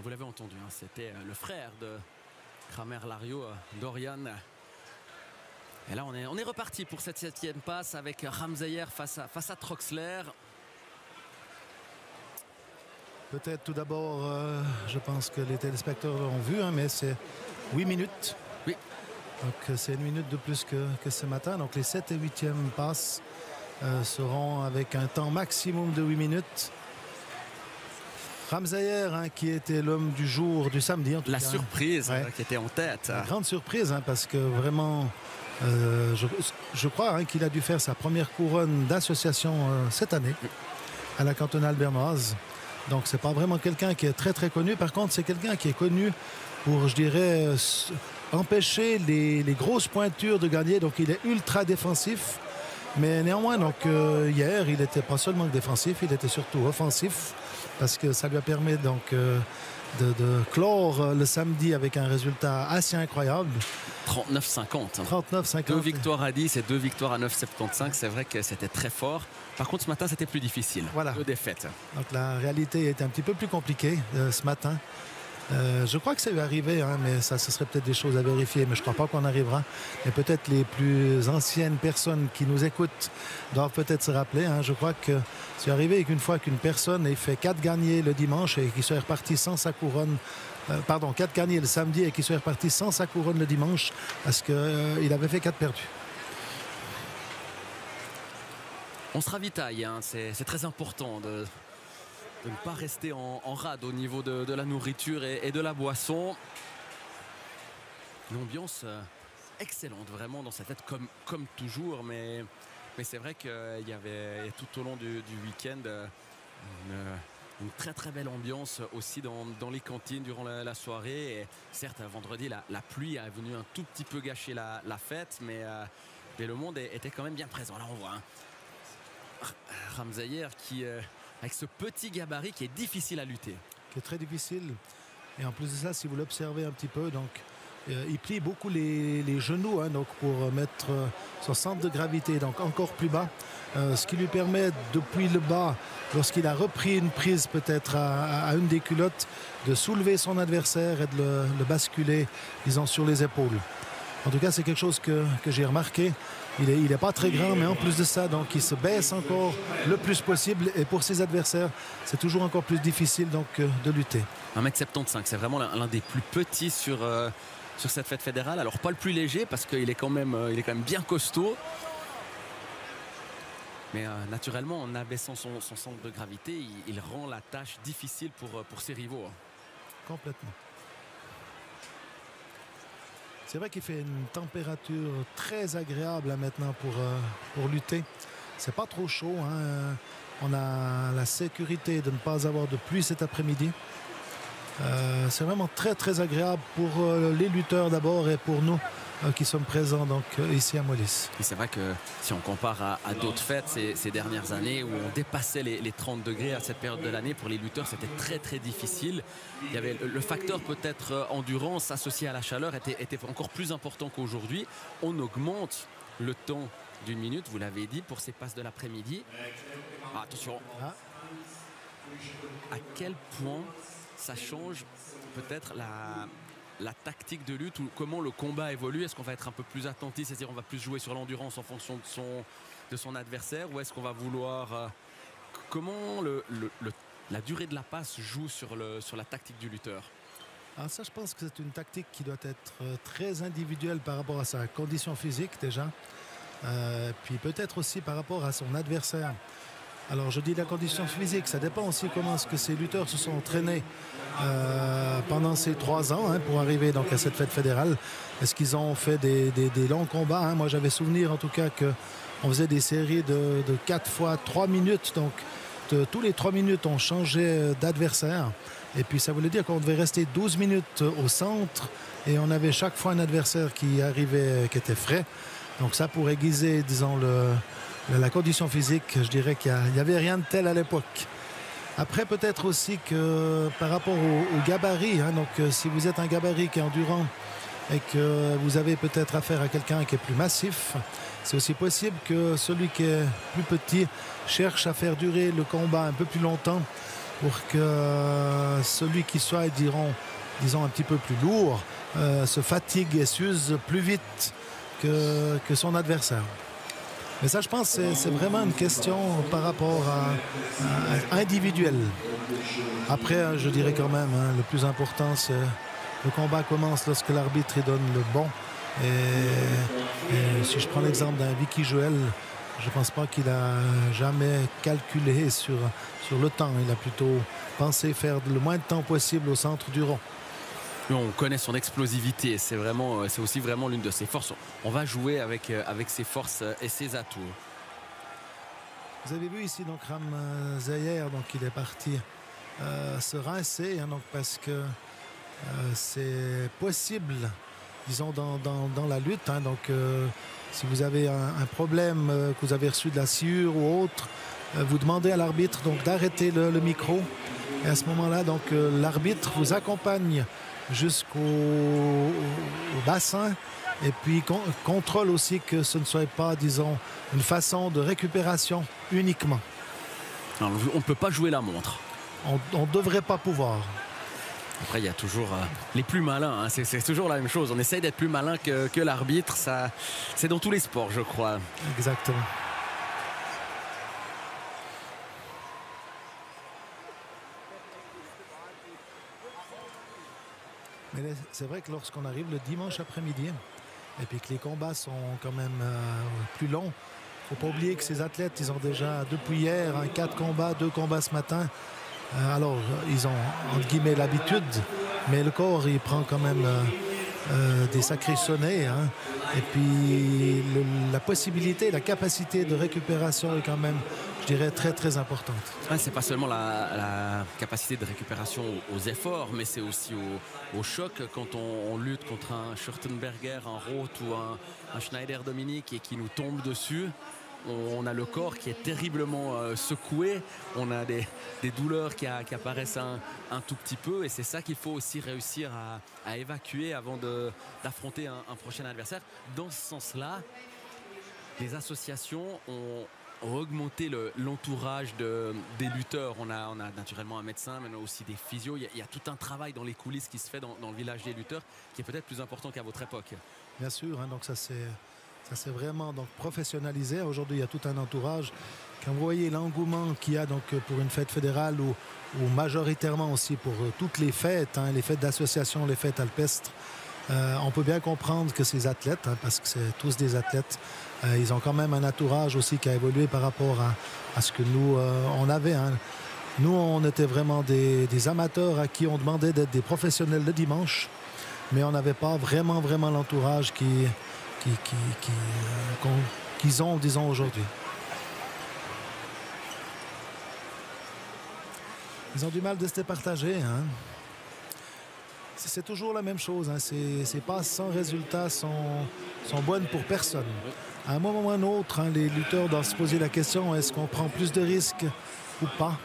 Vous l'avez entendu, hein, c'était le frère de Kramer-Lario, Dorian. Et là, on est reparti pour cette 7e passe avec Ramseyer face à Troxler. Peut-être tout d'abord, je pense que les téléspectateurs l'ont vu, hein, mais c'est 8 minutes. Oui. Donc c'est 1 minute de plus que ce matin. Donc les 7 et 8e passes seront avec un temps maximum de 8 minutes. Ramseyer, hein, qui était l'homme du jour du samedi. En tout La cas, surprise, ouais. Qui était en tête. Une grande surprise, hein, parce que vraiment, je crois, hein, qu'il a dû faire sa première couronne d'association cette année à la cantonale bernoise. Donc c'est pas vraiment quelqu'un qui est très très connu. Par contre, c'est quelqu'un qui est connu pour, je dirais, empêcher les grosses pointures de gagner. Donc il est ultra défensif. Mais néanmoins, donc, hier, il n'était pas seulement défensif, il était surtout offensif. Parce que ça lui a permis donc, de clore le samedi avec un résultat assez incroyable. 39-50. 39-50. 2 victoires à 10 et 2 victoires à 9,75. C'est vrai que c'était très fort. Par contre, ce matin, c'était plus difficile. Voilà. 2 défaites. Donc la réalité était un petit peu plus compliquée ce matin. Je crois que ça lui est arrivé, hein, mais ça, ce serait peut-être des choses à vérifier, mais je ne crois pas qu'on arrivera. Mais peut-être les plus anciennes personnes qui nous écoutent doivent peut-être se rappeler. Hein. Je crois que c'est arrivé qu'une fois qu'une personne ait fait 4 gagnés le dimanche et qu'il soit reparti sans sa couronne, 4 gagnés le samedi et qu'il soit reparti sans sa couronne le dimanche, parce qu'il avait fait 4 perdus. On se ravitaille, hein. C'est très important de ne pas rester en rade au niveau de la nourriture et de la boisson. Une ambiance excellente vraiment dans cette fête comme toujours, mais c'est vrai qu'il y avait tout au long du week-end une très très belle ambiance aussi dans les cantines durant la soirée. Et certes, vendredi, la pluie est venue un tout petit peu gâcher la fête, mais le monde était quand même bien présent. Là on voit, hein, Ramseyer qui... avec ce petit gabarit qui est difficile à lutter. Qui est très difficile. Et en plus de ça, si vous l'observez un petit peu, donc, il plie beaucoup les genoux, hein, donc pour mettre son centre de gravité donc encore plus bas. Ce qui lui permet, depuis le bas, lorsqu'il a repris une prise peut-être à une des culottes, de soulever son adversaire et de le basculer, disons, sur les épaules. En tout cas, c'est quelque chose que j'ai remarqué. Il n'est pas très grand, mais en plus de ça, donc, il se baisse encore le plus possible. Et pour ses adversaires, c'est toujours encore plus difficile donc, de lutter. 1m75, c'est vraiment l'un des plus petits sur cette fête fédérale. Alors pas le plus léger parce qu'il est quand même bien costaud. Mais naturellement, en abaissant son centre de gravité, il rend la tâche difficile pour ses rivaux. Complètement. C'est vrai qu'il fait une température très agréable là, maintenant pour lutter. C'est pas trop chaud, hein. On a la sécurité de ne pas avoir de pluie cet après-midi. C'est vraiment très très agréable pour les lutteurs d'abord et pour nous qui sommes présents donc, ici à Molis. Et c'est vrai que si on compare à d'autres fêtes ces dernières années où on dépassait les 30 degrés à cette période de l'année, pour les lutteurs c'était très très difficile. Il y avait le facteur peut-être endurance associé à la chaleur était encore plus important qu'aujourd'hui. On augmente le temps d'1 minute, vous l'avez dit, pour ces passes de l'après-midi. Attention. À quel point ça change peut-être la tactique de lutte ou comment le combat évolue? Est-ce qu'on va être un peu plus attentif, c'est-à-dire on va plus jouer sur l'endurance en fonction de son adversaire, ou est-ce qu'on va vouloir comment la durée de la passe joue sur la tactique du lutteur? Alors ça, je pense que c'est une tactique qui doit être très individuelle par rapport à sa condition physique déjà, puis peut-être aussi par rapport à son adversaire. Alors je dis la condition physique, ça dépend aussi comment est-ce que ces lutteurs se sont entraînés pendant ces 3 ans, hein, pour arriver donc à cette fête fédérale. Est-ce qu'ils ont fait des longs combats, hein? Moi j'avais souvenir en tout cas qu'on faisait des séries de 4 fois 3 minutes, donc tous les 3 minutes on changeait d'adversaire. Et puis ça voulait dire qu'on devait rester 12 minutes au centre et on avait chaque fois un adversaire qui arrivait, qui était frais. Donc ça pour aiguiser, disons, la condition physique, je dirais qu'il n'y avait rien de tel à l'époque. Après, peut-être aussi que par rapport au gabarit, hein, donc si vous êtes un gabarit qui est endurant et que vous avez peut-être affaire à quelqu'un qui est plus massif, c'est aussi possible que celui qui est plus petit cherche à faire durer le combat un peu plus longtemps pour que celui qui soit, disons un petit peu plus lourd, se fatigue et s'use plus vite que son adversaire. Mais ça, je pense que c'est vraiment une question par rapport à individuel. Après, je dirais quand même, hein, le plus important, c'est le combat commence lorsque l'arbitre donne le bon. Et si je prends l'exemple d'un Vicky Joel, je ne pense pas qu'il a jamais calculé sur le temps. Il a plutôt pensé faire le moins de temps possible au centre du rond. On connaît son explosivité, c'est aussi vraiment l'une de ses forces. On va jouer avec ses forces et ses atouts. Vous avez vu ici donc Ram Zayer, donc il est parti se rincer, hein, donc parce que c'est possible, disons dans la lutte, hein, donc si vous avez un problème, que vous avez reçu de la sciure ou autre, vous demandez à l'arbitre donc d'arrêter le micro, et à ce moment-là donc l'arbitre vous accompagne jusqu'au bassin et puis contrôle aussi que ce ne soit pas, disons, une façon de récupération uniquement. Alors, on ne peut pas jouer la montre. On ne devrait pas pouvoir. Après, il y a toujours les plus malins, hein. C'est toujours la même chose. On essaye d'être plus malin que l'arbitre. C'est dans tous les sports, je crois. Exactement. Mais c'est vrai que lorsqu'on arrive le dimanche après-midi et puis que les combats sont quand même plus longs, il ne faut pas oublier que ces athlètes, ils ont déjà depuis hier 4 combats, 2 combats ce matin. Alors, ils ont entre guillemets l'habitude, mais le corps, il prend quand même des sacrés sonnets, hein. Et puis la possibilité, la capacité de récupération est quand même, je dirais, très très importante. C'est pas seulement la capacité de récupération aux efforts, mais c'est aussi au choc quand on lutte contre un Schurtenberger, un Roth ou un Schneider Dominique et qui nous tombe dessus. On a le corps qui est terriblement secoué, on a des douleurs qui apparaissent un tout petit peu, et c'est ça qu'il faut aussi réussir à évacuer avant d'affronter un prochain adversaire. Dans ce sens-là, les associations ont augmenté l'entourage des lutteurs. On a naturellement un médecin, mais on a aussi des physios. Il y a tout un travail dans les coulisses qui se fait dans le village des lutteurs qui est peut-être plus important qu'à votre époque. Bien sûr, hein, donc ça c'est vraiment donc professionnalisé. Aujourd'hui, il y a tout un entourage. Quand vous voyez l'engouement qu'il y a donc pour une fête fédérale ou majoritairement aussi pour toutes les fêtes, hein, les fêtes d'association, les fêtes alpestres, on peut bien comprendre que ces athlètes, hein, parce que c'est tous des athlètes, ils ont quand même un entourage aussi qui a évolué par rapport à ce que nous, on avait. Hein. Nous, on était vraiment des amateurs à qui on demandait d'être des professionnels le dimanche, mais on n'avait pas vraiment l'entourage qu'ils ont, disons, aujourd'hui. Ils ont du mal de se départager. Hein. C'est toujours la même chose. Hein. Ces passes sans résultat sont bonnes pour personne. À un moment ou à un autre, hein, les lutteurs doivent se poser la question, est-ce qu'on prend plus de risques ou pas?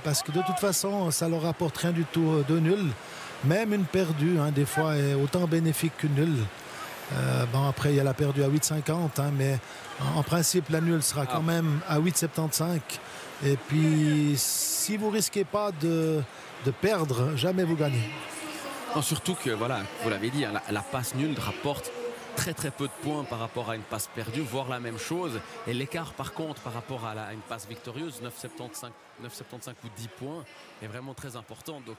Parce que de toute façon, ça leur apporte rien du tout de nul. Même une perdue, hein, des fois, est autant bénéfique qu'une nulle. Bon, après, il y a la perdue à 8,50, hein, mais en principe, la nulle sera quand même à 8,75. Et puis, si vous ne risquez pas de perdre, jamais vous gagnez. Non, surtout que, voilà, vous l'avez dit, hein, la passe nulle rapporte très peu de points par rapport à une passe perdue, voire la même chose. Et l'écart, par contre, par rapport à une passe victorieuse, 9,75 ou 10 points, est vraiment très important. Donc,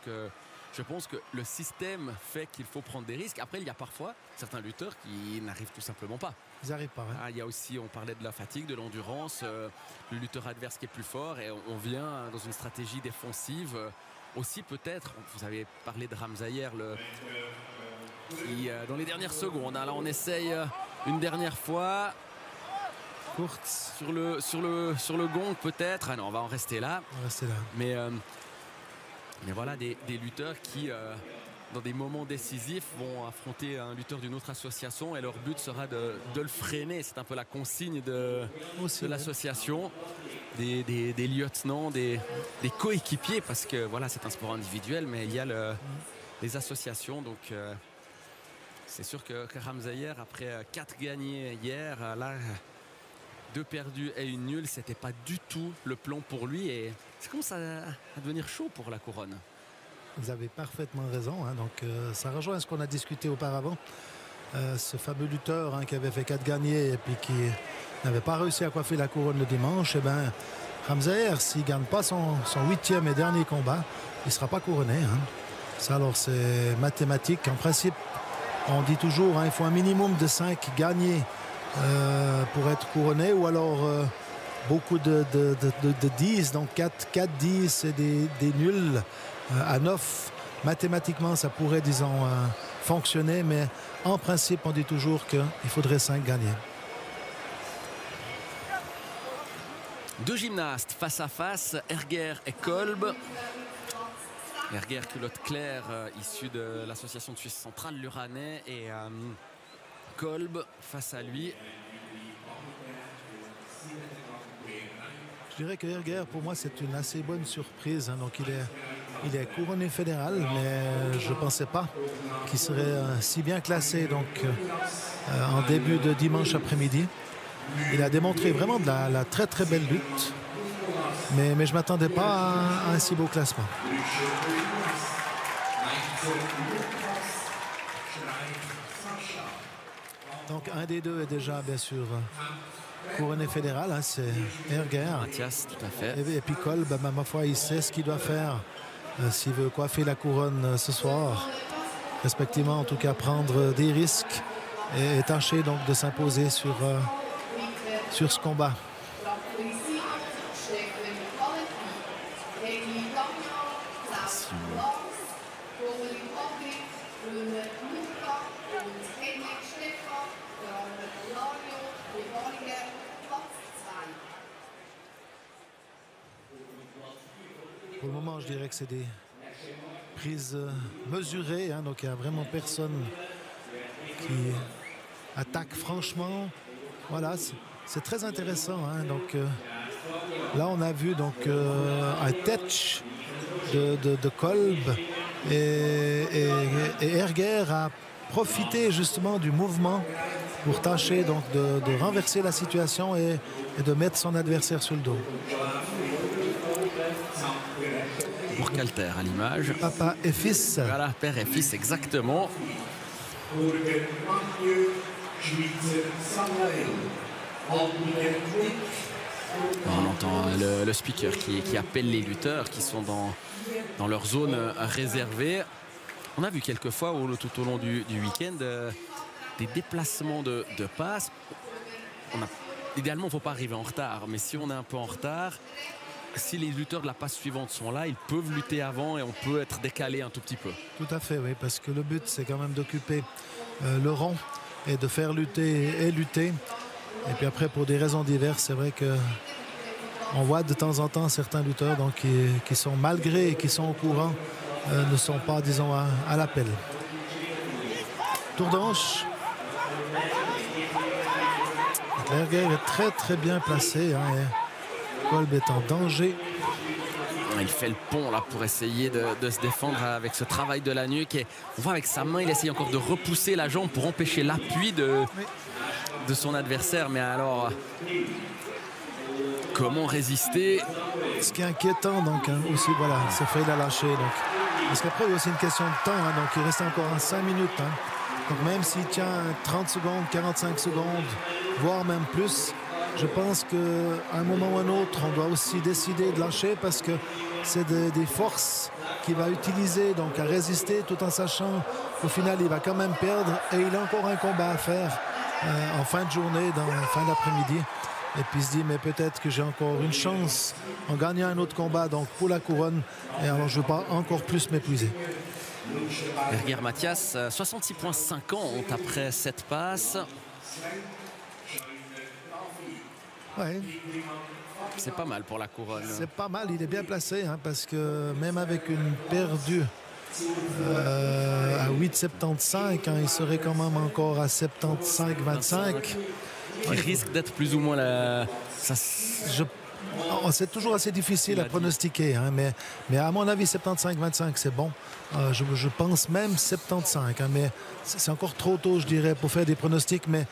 je pense que le système fait qu'il faut prendre des risques. Après, il y a parfois certains lutteurs qui n'arrivent tout simplement pas. Ils n'arrivent pas. Hein. Il y a aussi, on parlait de la fatigue, de l'endurance, le lutteur adverse qui est plus fort, et on vient dans une stratégie défensive. Aussi peut-être, vous avez parlé de Ram Zayer, qui dans les dernières secondes, hein, là on essaye une dernière fois. Courte. Sur le gong peut-être. Ah non, on va en rester là. On va rester là. Mais voilà des lutteurs qui dans des moments décisifs, vont affronter un lutteur d'une autre association et leur but sera de le freiner. C'est un peu la consigne de l'association, des lieutenants, des coéquipiers, parce que voilà, c'est un sport individuel, mais il y a les associations. Donc c'est sûr que Ramsayer, après 4 gagnés hier, là, 2 perdus et 1 nulle, c'était pas du tout le plan pour lui, et ça commence à devenir chaud pour la couronne. Vous avez parfaitement raison, hein. Donc ça rejoint ce qu'on a discuté auparavant. Ce fameux lutteur, hein, qui avait fait 4 gagnés et puis qui n'avait pas réussi à coiffer la couronne le dimanche. Et ben, Ramsayer, s'il ne gagne pas son 8e et dernier combat, il ne sera pas couronné, hein. Ça, alors, c'est mathématique. En principe, on dit toujours, hein, il faut un minimum de 5 gagnés pour être couronné, ou alors beaucoup de 10, donc 4 10 et des nuls à 9. Mathématiquement, ça pourrait, disons, fonctionner, mais en principe, on dit toujours qu'il faudrait 5 gagnés. 2 gymnastes face à face, Herger et Kolb. Herger, culotte claire, issu de l'association de Suisse centrale, l'Uranais, et Kolb face à lui. Je dirais que Herger, pour moi, c'est une assez bonne surprise, hein. Donc il est couronné fédéral, mais je ne pensais pas qu'il serait si bien classé, donc en début de dimanche après-midi. Il a démontré vraiment de la très très belle lutte, mais je ne m'attendais pas à un si beau classement. Donc un des deux est déjà, bien sûr, couronné fédéral, hein, c'est Herger. Mathias, tout à fait. Et puis Kolb, ma foi, il sait ce qu'il doit faire s'il veut coiffer la couronne ce soir. Respectivement, en tout cas, prendre des risques et tâcher donc de s'imposer sur ce combat. Pour le moment, je dirais que c'est des prises mesurées, hein, donc il n'y a vraiment personne qui attaque franchement. Voilà, c'est très intéressant, hein. Donc là, on a vu donc un touch de Kolb, et Herger a profité justement du mouvement pour tâcher donc de renverser la situation et de mettre son adversaire sur le dos. Pour Kalter à l'image. Papa et fils. Voilà, père et fils, exactement. On entend le speaker qui appelle les lutteurs qui sont dans leur zone réservée. On a vu quelques fois tout au long du week-end des déplacements de passes. Idéalement, il ne faut pas arriver en retard, mais si on est un peu en retard, si les lutteurs de la passe suivante sont là, ils peuvent lutter avant et on peut être décalé un tout petit peu. Tout à fait, oui, parce que le but, c'est quand même d'occuper le rond et de faire lutter et lutter. Et puis après, pour des raisons diverses, c'est vrai que on voit de temps en temps certains lutteurs donc, qui sont, malgré et qui sont au courant, ne sont pas, disons, à l'appel. Tour de hanche. Herger est très très bien placé, hein, et Kolb est en danger. Il fait le pont là pour essayer de se défendre avec ce travail de la nuque, et on voit avec sa main il essaye encore de repousser la jambe pour empêcher l'appui de son adversaire, mais alors comment résister? Ce qui est inquiétant donc, hein, aussi, voilà, c'est fait, il a lâché donc. Parce qu'après il y a aussi une question de temps, hein, donc il reste encore 5 minutes, hein. Donc même s'il tient 30 secondes, 45 secondes, voire même plus, je pense qu'à un moment ou un autre, on doit aussi décider de lâcher, parce que c'est des forces qu'il va utiliser donc à résister, tout en sachant qu'au final, il va quand même perdre, et il a encore un combat à faire en fin de journée, dans la fin d'après-midi. Et puis il se dit, mais peut-être que j'ai encore une chance en gagnant un autre combat donc pour la couronne, et alors je ne veux pas encore plus m'épuiser. Herger Mathias, 66,50 après cette passe. Ouais. C'est pas mal pour la couronne. C'est pas mal, il est bien placé, hein, parce que même avec une perdue à 8,75, hein, il serait quand même encore à 75,25. Qui risque d'être plus ou moins la... C'est toujours assez difficile à pronostiquer, hein, mais à mon avis 75-25 c'est bon. Je pense même 75, hein, mais c'est encore trop tôt je dirais pour faire des pronostics, mais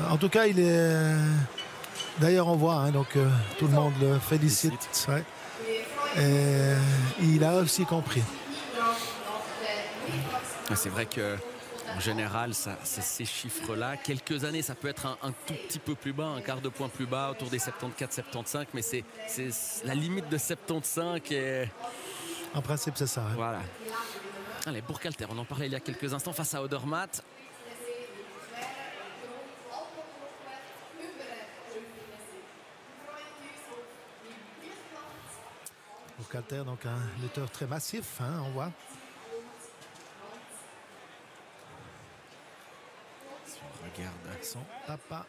en tout cas il est... D'ailleurs on voit, hein, donc tout le monde le félicite. Ouais. Et il a aussi compris. C'est vrai que en général, c'est ces chiffres-là. Quelques années, ça peut être un tout petit peu plus bas, un quart de point plus bas, autour des 74-75, mais c'est la limite de 75. Et... En principe, c'est ça. Hein. Voilà. Allez, Burkhalter, on en parlait il y a quelques instants face à Odermatt. Burkhalter, donc un lutteur très massif, hein, on voit. Regarde son papa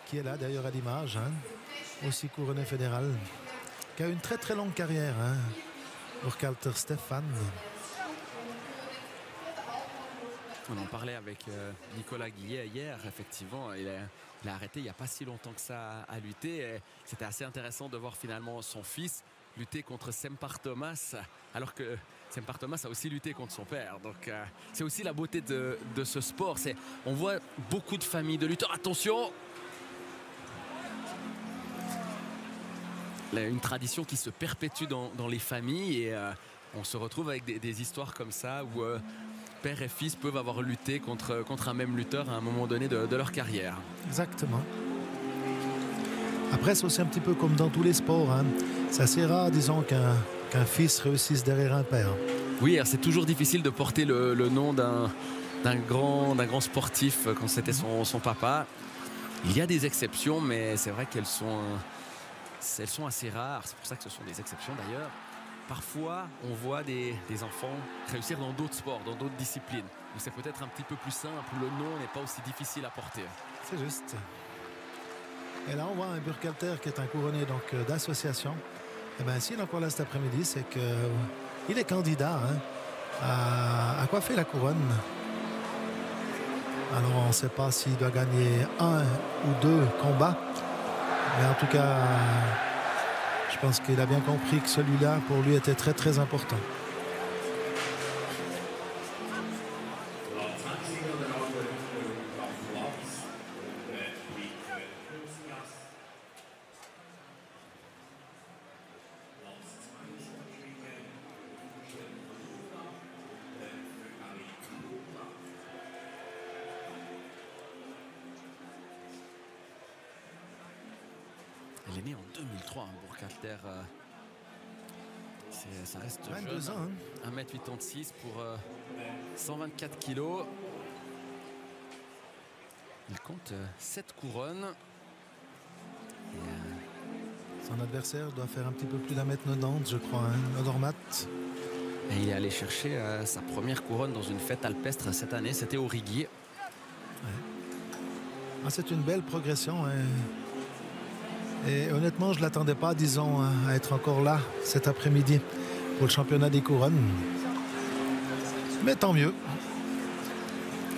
qui est là d'ailleurs à l'image, hein, aussi couronné fédéral, qui a une très très longue carrière, hein, Burkhalter Stéphane. On en parlait avec Nicolas Guillet hier, effectivement, il a arrêté il n'y a pas si longtemps que ça à lutter. C'était assez intéressant de voir finalement son fils lutter contre Sempar Thomas, alors que Sempar Thomas a aussi lutté contre son père. Donc c'est aussi la beauté de ce sport. On voit beaucoup de familles de lutteurs. Attention! Une tradition qui se perpétue dans les familles et on se retrouve avec des histoires comme ça où père et fils peuvent avoir lutté contre un même lutteur à un moment donné de leur carrière. Exactement. Après, c'est aussi un petit peu comme dans tous les sports. Hein. C'est assez rare, disons, qu'un fils réussisse derrière un père. Oui, c'est toujours difficile de porter le nom d'un grand sportif quand c'était son papa. Il y a des exceptions, mais c'est vrai qu'elles sont assez rares. C'est pour ça que ce sont des exceptions d'ailleurs. Parfois, on voit des enfants réussir dans d'autres sports, dans d'autres disciplines, où c'est peut-être un petit peu plus simple, où le nom n'est pas aussi difficile à porter. C'est juste. Et là, on voit un Burkhalter qui est un couronné d'association. Et bien, s'il est encore là cet après-midi, c'est qu'il est candidat, hein, à coiffer la couronne. Alors, on ne sait pas s'il doit gagner 1 ou 2 combats. Mais en tout cas, je pense qu'il a bien compris que celui-là, pour lui, était très, très important. Il est né en 2003, hein, Burkhalter. Ça reste 22 jeune. ans. Hein. 1m86 pour 124 kilos. Il compte 7 couronnes. Son adversaire doit faire un petit peu plus d'1m90, je crois, hein, Odermatt. Et il est allé chercher sa première couronne dans une fête alpestre cette année. C'était au Rigi. Ouais. Ah, c'est une belle progression. Hein. Et honnêtement, je ne l'attendais pas, disons, à être encore là cet après-midi pour le championnat des couronnes. Mais tant mieux.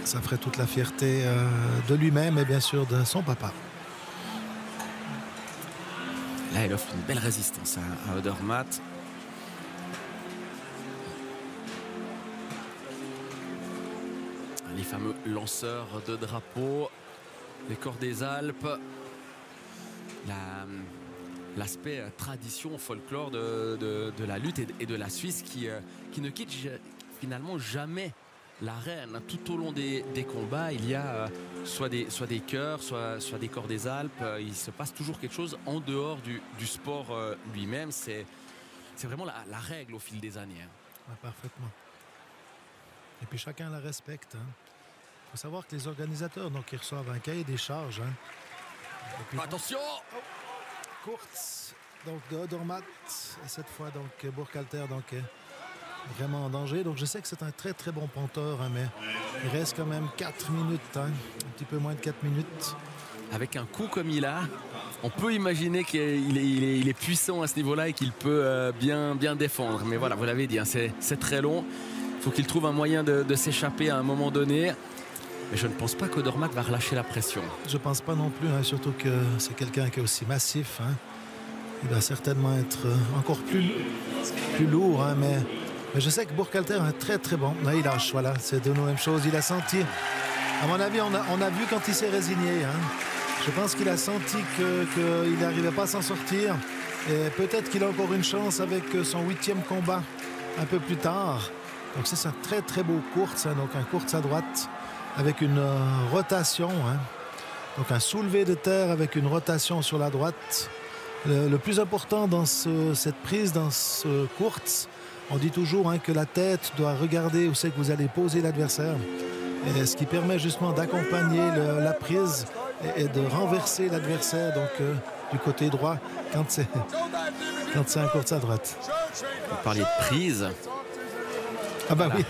Ça ferait toute la fierté de lui-même et bien sûr de son papa. Là, il offre une belle résistance à Odermatt. Les fameux lanceurs de drapeaux, les corps des Alpes. L'aspect tradition, folklore de la lutte et de la Suisse qui ne quitte finalement jamais l'arène. Tout au long des combats, il y a soit des chœurs, soit des corps des Alpes. Il se passe toujours quelque chose en dehors du sport lui-même. C'est vraiment la règle au fil des années. Ouais, parfaitement. Et puis chacun la respecte. Il faut savoir que les organisateurs, donc, ils reçoivent un cahier des charges. Hein. Puis, attention! Courte donc de Odermatt. Et cette fois, donc, Burkhalter, donc, vraiment en danger. Donc je sais que c'est un très très bon ponteur, hein, mais il reste quand même 4 minutes, hein, un petit peu moins de 4 minutes. avec un coup comme il a, on peut imaginer qu'il est puissant à ce niveau-là et qu'il peut bien défendre. Mais voilà, vous l'avez dit, hein, c'est très long. Il faut qu'il trouve un moyen de s'échapper à un moment donné. Mais je ne pense pas qu'Odermatt va relâcher la pression. Je ne pense pas non plus, hein, surtout que c'est quelqu'un qui est aussi massif. Hein. Il va certainement être encore plus lourd. Hein, mais je sais que Burkhalter est très très bon. Là, il lâche, voilà, c'est de la même chose. Il a senti, à mon avis, on a vu quand il s'est résigné. Hein. Je pense qu'il a senti qu'il n'arrivait pas à s'en sortir. Et peut-être qu'il a encore une chance avec son 8e combat un peu plus tard. Donc c'est un très très beau course, hein, donc un course à droite avec une rotation. Hein. Donc un soulevé de terre avec une rotation sur la droite. Le plus important dans cette prise, dans ce course, on dit toujours hein, que la tête doit regarder où c'est que vous allez poser l'adversaire. Et ce qui permet justement d'accompagner la prise et de renverser l'adversaire donc du côté droit quand c'est un course à droite. Vous parliez de prise. Ah bah voilà. Oui.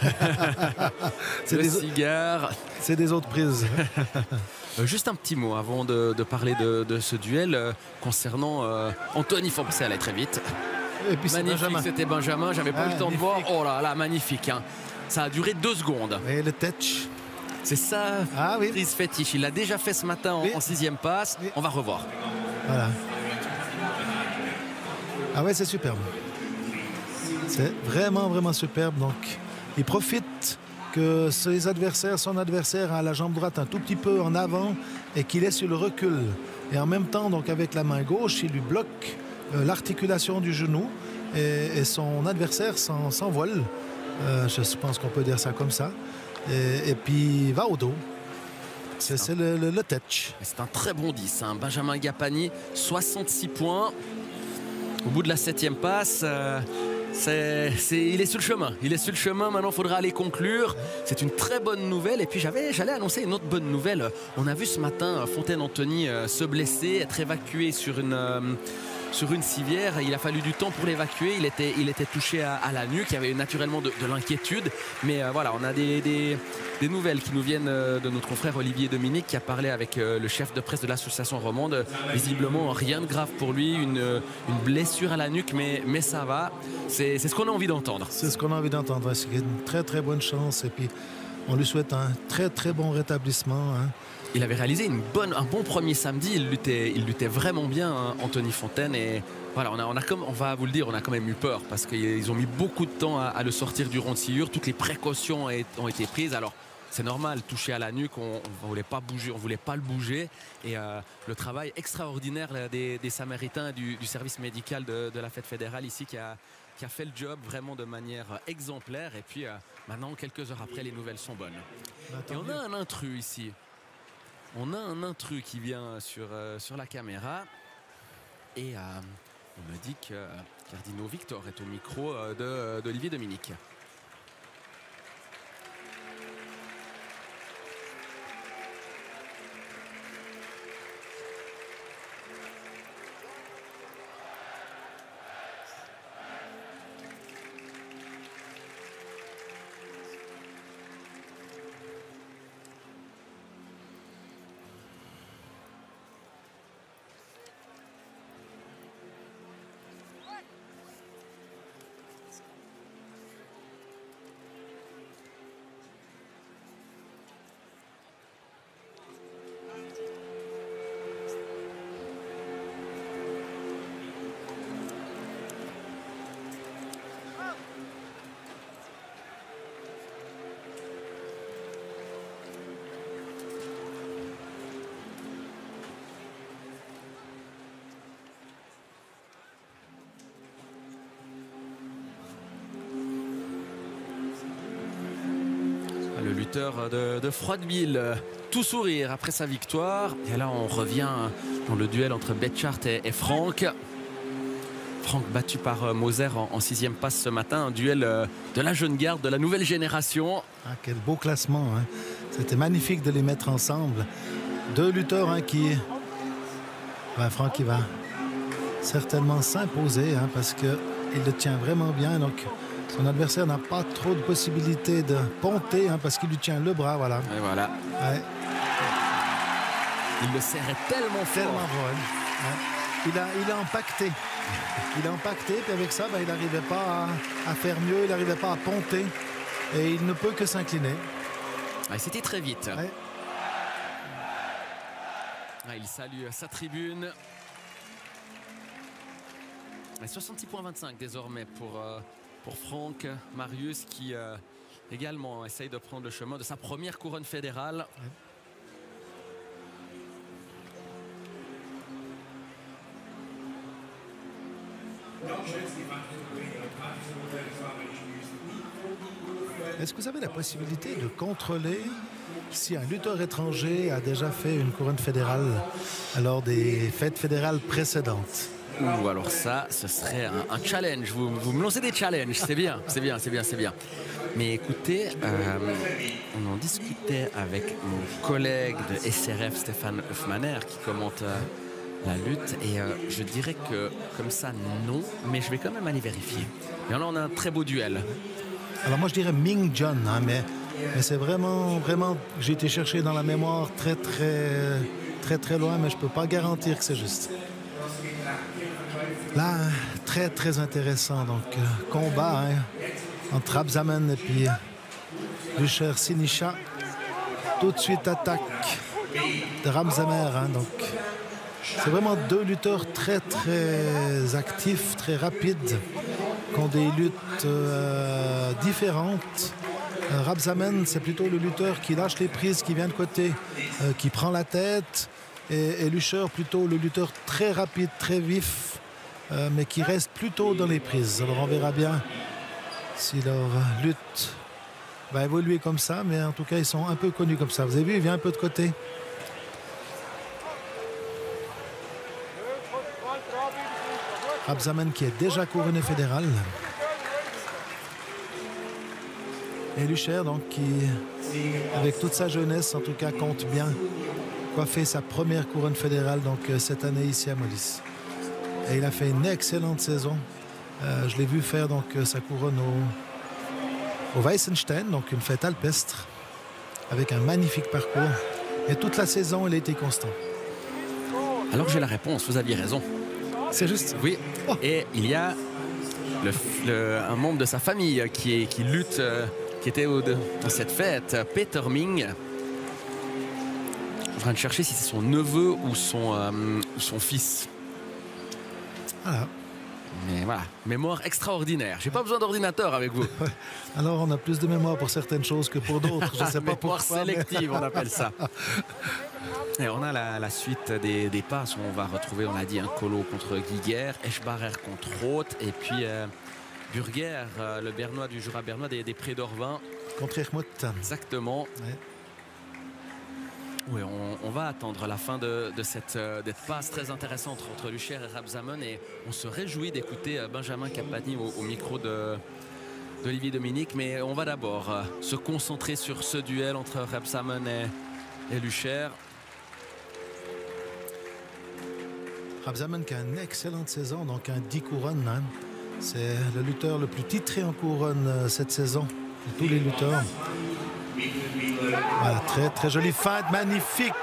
C'est des cigares. C'est des autres prises. Juste un petit mot avant de parler de ce duel concernant Anthony Fontène. Ça allait très vite. Et puis magnifique, c'était Benjamin. J'avais pas eu le temps de voir. Oh là là, magnifique. Hein. Ça a duré 2 secondes. Et le touch. C'est ça, oui. prise fétiche. Il l'a déjà fait ce matin en 6e passe. Oui. On va revoir. Voilà. Ah ouais, c'est superbe. C'est vraiment, vraiment superbe. Donc, il profite que son adversaire a la jambe droite un tout petit peu en avant et qu'il est sur le recul. Et en même temps, donc avec la main gauche, il lui bloque l'articulation du genou et son adversaire s'envole. Je pense qu'on peut dire ça comme ça. Et puis, il va au dos. C'est le touch. C'est un très bon 10. Hein. Benjamin Gapani, 66 points. Au bout de la 7e passe... il est sur le chemin. Il est sur le chemin. Maintenant, il faudra aller conclure. C'est une très bonne nouvelle. Et puis, j'allais annoncer une autre bonne nouvelle. On a vu ce matin Fontène-Anthony se blesser, être évacué sur une civière. Il a fallu du temps pour l'évacuer. Il était touché à la nuque. Il y avait naturellement de l'inquiétude. Mais voilà, on a des nouvelles qui nous viennent de notre confrère Olivier Dominique qui a parlé avec le chef de presse de l'association romande. Visiblement, rien de grave pour lui. Une blessure à la nuque, mais ça va. C'est ce qu'on a envie d'entendre. C'est ce qu'on a envie d'entendre. C'est une très très bonne chance. Et puis, on lui souhaite un très très bon rétablissement. Hein. Il avait réalisé un bon premier samedi. Il luttait vraiment bien, hein, Anthony Fontène. Et voilà, on va vous le dire, on a quand même eu peur parce qu'ils ont mis beaucoup de temps à le sortir du rond de sciure. Toutes les précautions ont été prises. Alors, c'est normal, touché à la nuque, on ne voulait pas bouger, on voulait pas le bouger. Et le travail extraordinaire des Samaritains du service médical de la fête fédérale ici qui a fait le job vraiment de manière exemplaire. Et puis maintenant, quelques heures après, les nouvelles sont bonnes. Et on a un intrus ici. On a un intrus qui vient sur la caméra. Et on me dit que Cardino Victor est au micro d'Olivier Dominique. Le lutteur de Froideville, tout sourire après sa victoire. Et là, on revient dans le duel entre Betchart et Franck. Franck battu par Moser en 6e passe ce matin. Un duel de la jeune garde, de la nouvelle génération. Ah, quel beau classement. Hein. C'était magnifique de les mettre ensemble. 2 lutteurs hein, qui... Franck qui va certainement s'imposer hein, parce qu'il le tient vraiment bien. Donc... Son adversaire n'a pas trop de possibilités de ponter hein, parce qu'il lui tient le bras. Voilà. Et voilà. Ouais. Il le serrait tellement fort. Tellement fort, ouais. Il a impacté. Il a impacté, puis avec ça, il n'arrivait pas à faire mieux, il n'arrivait pas à ponter. Et il ne peut que s'incliner. Ouais, c'était très vite. Ouais. Ouais, il salue sa tribune. 66,25 désormais pour Franck Marius qui également essaye de prendre le chemin de sa première couronne fédérale. Ouais. Est-ce que vous avez la possibilité de contrôler si un lutteur étranger a déjà fait une couronne fédérale lors des fêtes fédérales précédentes? Ou alors ça, ce serait un challenge. Vous me lancez des challenges, c'est bien, c'est bien, c'est bien, c'est bien. Mais écoutez, on en discutait avec mon collègue de SRF, Stéphane Hoffmanner, qui commente la lutte. Et je dirais que comme ça, non. Mais je vais quand même aller vérifier. Et là, on a un très beau duel. Alors moi, je dirais Ming John, hein, mais c'est vraiment, j'ai été chercher dans la mémoire très loin, mais je ne peux pas garantir que c'est juste. Là, très intéressant. Donc, combat entre Rabzaman et puis Lucher Sinisha. Tout de suite, attaque de Rabzamer. Donc, c'est vraiment deux lutteurs très actifs, très rapides, qui ont des luttes différentes. Rabzaman, c'est plutôt le lutteur qui lâche les prises, qui vient de côté, qui prend la tête. Et Lucher, plutôt le lutteur très rapide, très vif, mais qui reste plutôt dans les prises. Alors on verra bien si leur lutte va évoluer comme ça, mais en tout cas ils sont un peu connus comme ça. Vous avez vu, il vient un peu de côté. Rabzaman qui est déjà couronné fédéral. Et Lucher, donc, qui, avec toute sa jeunesse, en tout cas, compte bien coiffer sa première couronne fédérale donc, cette année ici à Molis. Et il a fait une excellente saison. Je l'ai vu faire donc, sa couronne au Weissenstein, donc une fête alpestre, avec un magnifique parcours. Et toute la saison, il a été constant. Alors j'ai la réponse, vous aviez raison. C'est juste. Oui, et il y a un membre de sa famille qui lutte, qui était dans cette fête, Peter Ming. Je suis en train de chercher si c'est son neveu ou son fils. Voilà. Mais voilà, mémoire extraordinaire. J'ai pas besoin d'ordinateur avec vous. Alors on a plus de mémoire pour certaines choses que pour d'autres. Je sais pas pourquoi. Mémoire sélective, on appelle ça. Et on a la suite des passes où on va retrouver, on l'a dit, un Colo contre Giger, Eschbarer contre Roth, et puis Burger, le Bernois du Jura bernois des Prés d'Orvin. Contre Ermout. Exactement. Ouais. Oui, on va attendre la fin de cette passe très intéressante entre Lucher et Rabzaman, et on se réjouit d'écouter Benjamin Capani au micro d'Olivier Dominique, mais on va d'abord se concentrer sur ce duel entre Rabzaman et Lucher. Rabzaman qui a une excellente saison, donc un 10 couronnes. Hein. C'est le lutteur le plus titré en couronne cette saison de tous les lutteurs. Voilà, très jolie feinte, magnifique.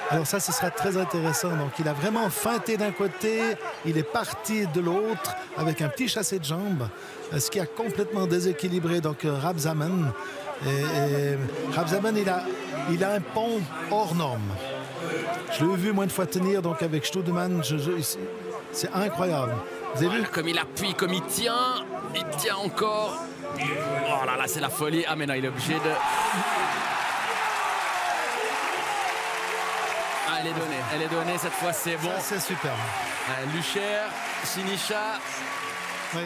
Alors ça, ce sera très intéressant. Donc il a vraiment feinté d'un côté, il est parti de l'autre avec un petit chassé de jambes, ce qui a complètement déséquilibré donc Rabzaman. Et Rabzaman, il a un pont hors norme. Je l'ai vu moins de fois tenir donc avec Studemann. C'est incroyable. Vous avez vu comme il appuie, comme il tient encore. Oh là là, c'est la folie. Ah mais non, il est obligé de... Ah, elle est donnée cette fois, c'est bon. Ça, c'est super. Lucher, Sinisha. Oui.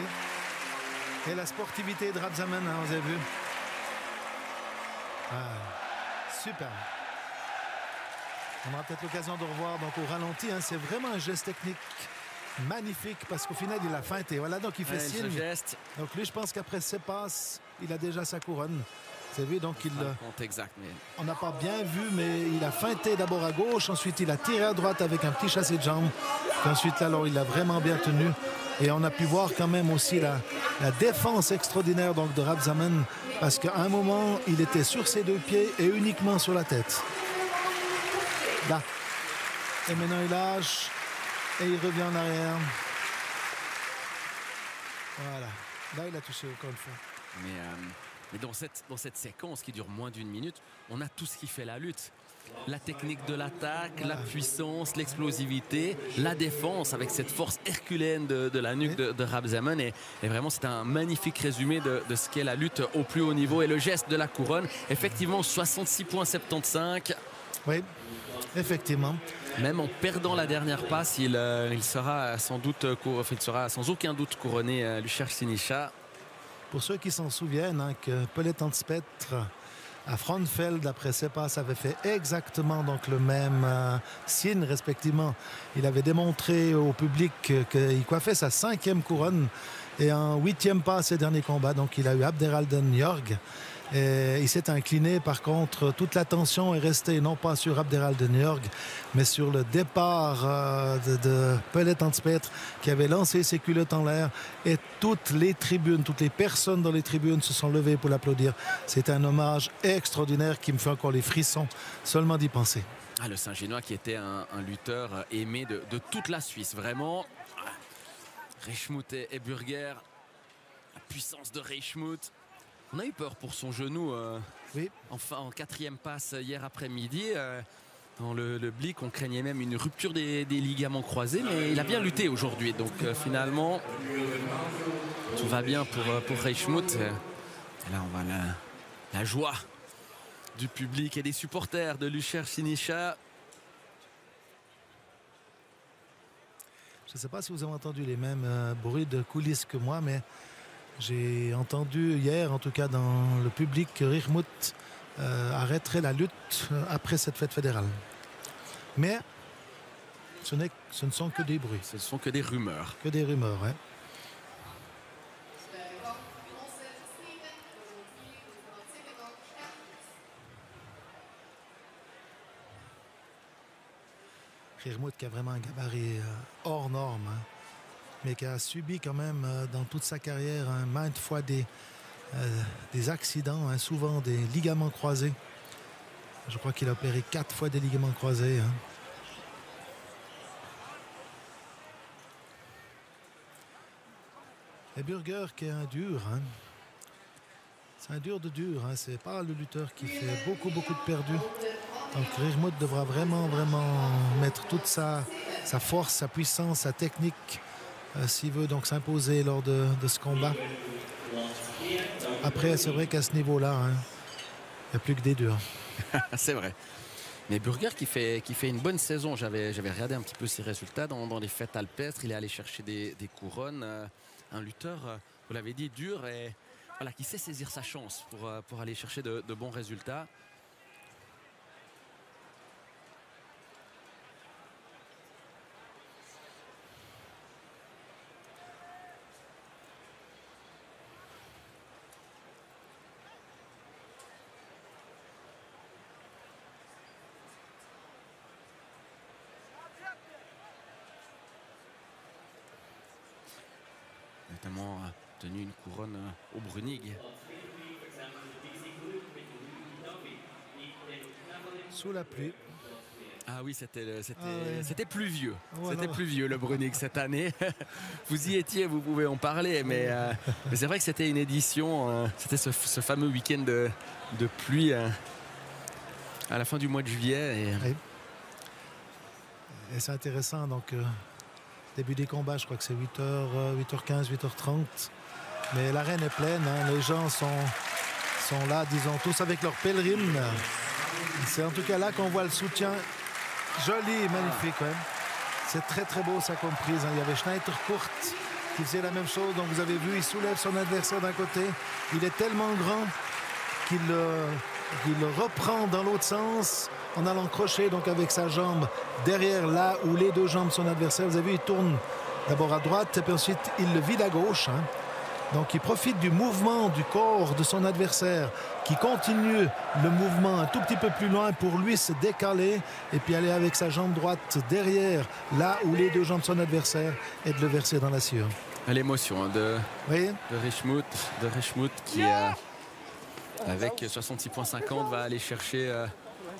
Et la sportivité de Rabzaman, hein, vous avez vu. Super. On aura peut-être l'occasion de revoir donc au ralenti. Hein, c'est vraiment un geste technique magnifique parce qu'au final, il a feinté. Voilà, donc il fait signe. Geste. Donc lui, je pense qu'après ses passes, il a déjà sa couronne. Vous avez vu, donc exact, mais... on n'a pas bien vu, mais il a feinté d'abord à gauche, ensuite il a tiré à droite avec un petit chassé de jambes. Puis ensuite, là, alors, il a vraiment bien tenu. Et on a pu voir quand même aussi la défense extraordinaire donc, de Rabzaman, parce qu'à un moment, il était sur ses deux pieds et uniquement sur la tête. Là. Et maintenant il lâche. Et il revient en arrière. Voilà. Là, il a touché encore une fois. Mais dans cette séquence qui dure moins d'une minute, on a tout ce qui fait la lutte. La technique de l'attaque, la puissance, l'explosivité, la défense avec cette force herculéenne de la nuque de Rabsamen. Et vraiment, c'est un magnifique résumé de ce qu'est la lutte au plus haut niveau. Et le geste de la couronne, effectivement, 66,75. Oui, effectivement. Même en perdant la dernière passe, il sera sans aucun doute couronné Lucher Sinischa. Pour ceux qui s'en souviennent, hein, que Pellet Anspetre à Frauenfeld, après ses passes, avait fait exactement donc le même signe respectivement. Il avait démontré au public qu'il coiffait sa 5e couronne et en 8e pas ses derniers combats. Donc il a eu Abderhalden Jorg. Et il s'est incliné, par contre, toute l'attention est restée non pas sur Abderhalden Jorg, mais sur le départ de Pellet Anspetre qui avait lancé ses culottes en l'air et toutes les personnes dans les tribunes se sont levées pour l'applaudir. C'est un hommage extraordinaire qui me fait encore les frissons seulement d'y penser. Ah, le Saint-Génois qui était un lutteur aimé de toute la Suisse, vraiment. Reichmuth et Burger, la puissance de Reichmuth. On a eu peur pour son genou oui. Enfin, en 4e passe hier après-midi. Dans le Blick, on craignait même une rupture des ligaments croisés, mais il a bien lutté aujourd'hui. Donc finalement, tout va bien pour Reichmuth. Et là, on voit la joie du public et des supporters de Lucher Sinischa. Je ne sais pas si vous avez entendu les mêmes bruits de coulisses que moi, mais j'ai entendu hier, en tout cas dans le public, que Reichmuth arrêterait la lutte après cette fête fédérale. Mais ce ne sont que des bruits. Ce ne sont que des rumeurs. Que des rumeurs, hein. Reichmuth qui a vraiment un gabarit hors norme, hein, mais qui a subi quand même dans toute sa carrière maintes fois des accidents, hein, souvent des ligaments croisés. Je crois qu'il a opéré 4 fois des ligaments croisés. Hein. Et Burger qui est un dur. Hein. C'est un dur de dur. Hein. C'est pas le lutteur qui fait beaucoup de perdus. Donc Reichmuth devra vraiment mettre toute sa force, sa puissance, sa technique s'il veut donc s'imposer lors de ce combat. Après, c'est vrai qu'à ce niveau-là, hein, il n'y a plus que des durs. C'est vrai. Mais Burger qui fait une bonne saison. J'avais regardé un petit peu ses résultats dans les fêtes alpestres. Il est allé chercher des couronnes. Un lutteur, vous l'avez dit, dur et voilà, qui sait saisir sa chance pour aller chercher de bons résultats. Notamment tenu une couronne au Brunig. Sous la pluie. Ah oui, c'était pluvieux. Ouais, c'était pluvieux le Brunig cette année. Vous y étiez, vous pouvez en parler, mais c'est vrai que c'était une édition, c'était ce fameux week-end de pluie à la fin du mois de juillet. Et c'est intéressant, donc début des combats, je crois que c'est 8h15, 8h30. Mais l'arène est pleine, hein, les gens sont là, disons, tous avec leurs pèlerines. C'est en tout cas là qu'on voit le soutien joli et magnifique quand même. C'est très beau sa comprise. Hein. Il y avait Schneider-Kurt qui faisait la même chose. Donc vous avez vu, il soulève son adversaire d'un côté. Il est tellement grand qu'il le reprend dans l'autre sens en allant crocher donc avec sa jambe derrière là où les deux jambes de son adversaire. Vous avez vu, il tourne d'abord à droite et puis ensuite il le vide à gauche. Hein. Donc il profite du mouvement du corps de son adversaire qui continue le mouvement un tout petit peu plus loin pour lui se décaler et puis aller avec sa jambe droite derrière là où les deux jambes de son adversaire et de le verser dans la sueur. L'émotion hein, de Reichmuth qui avec 66,50 va aller chercher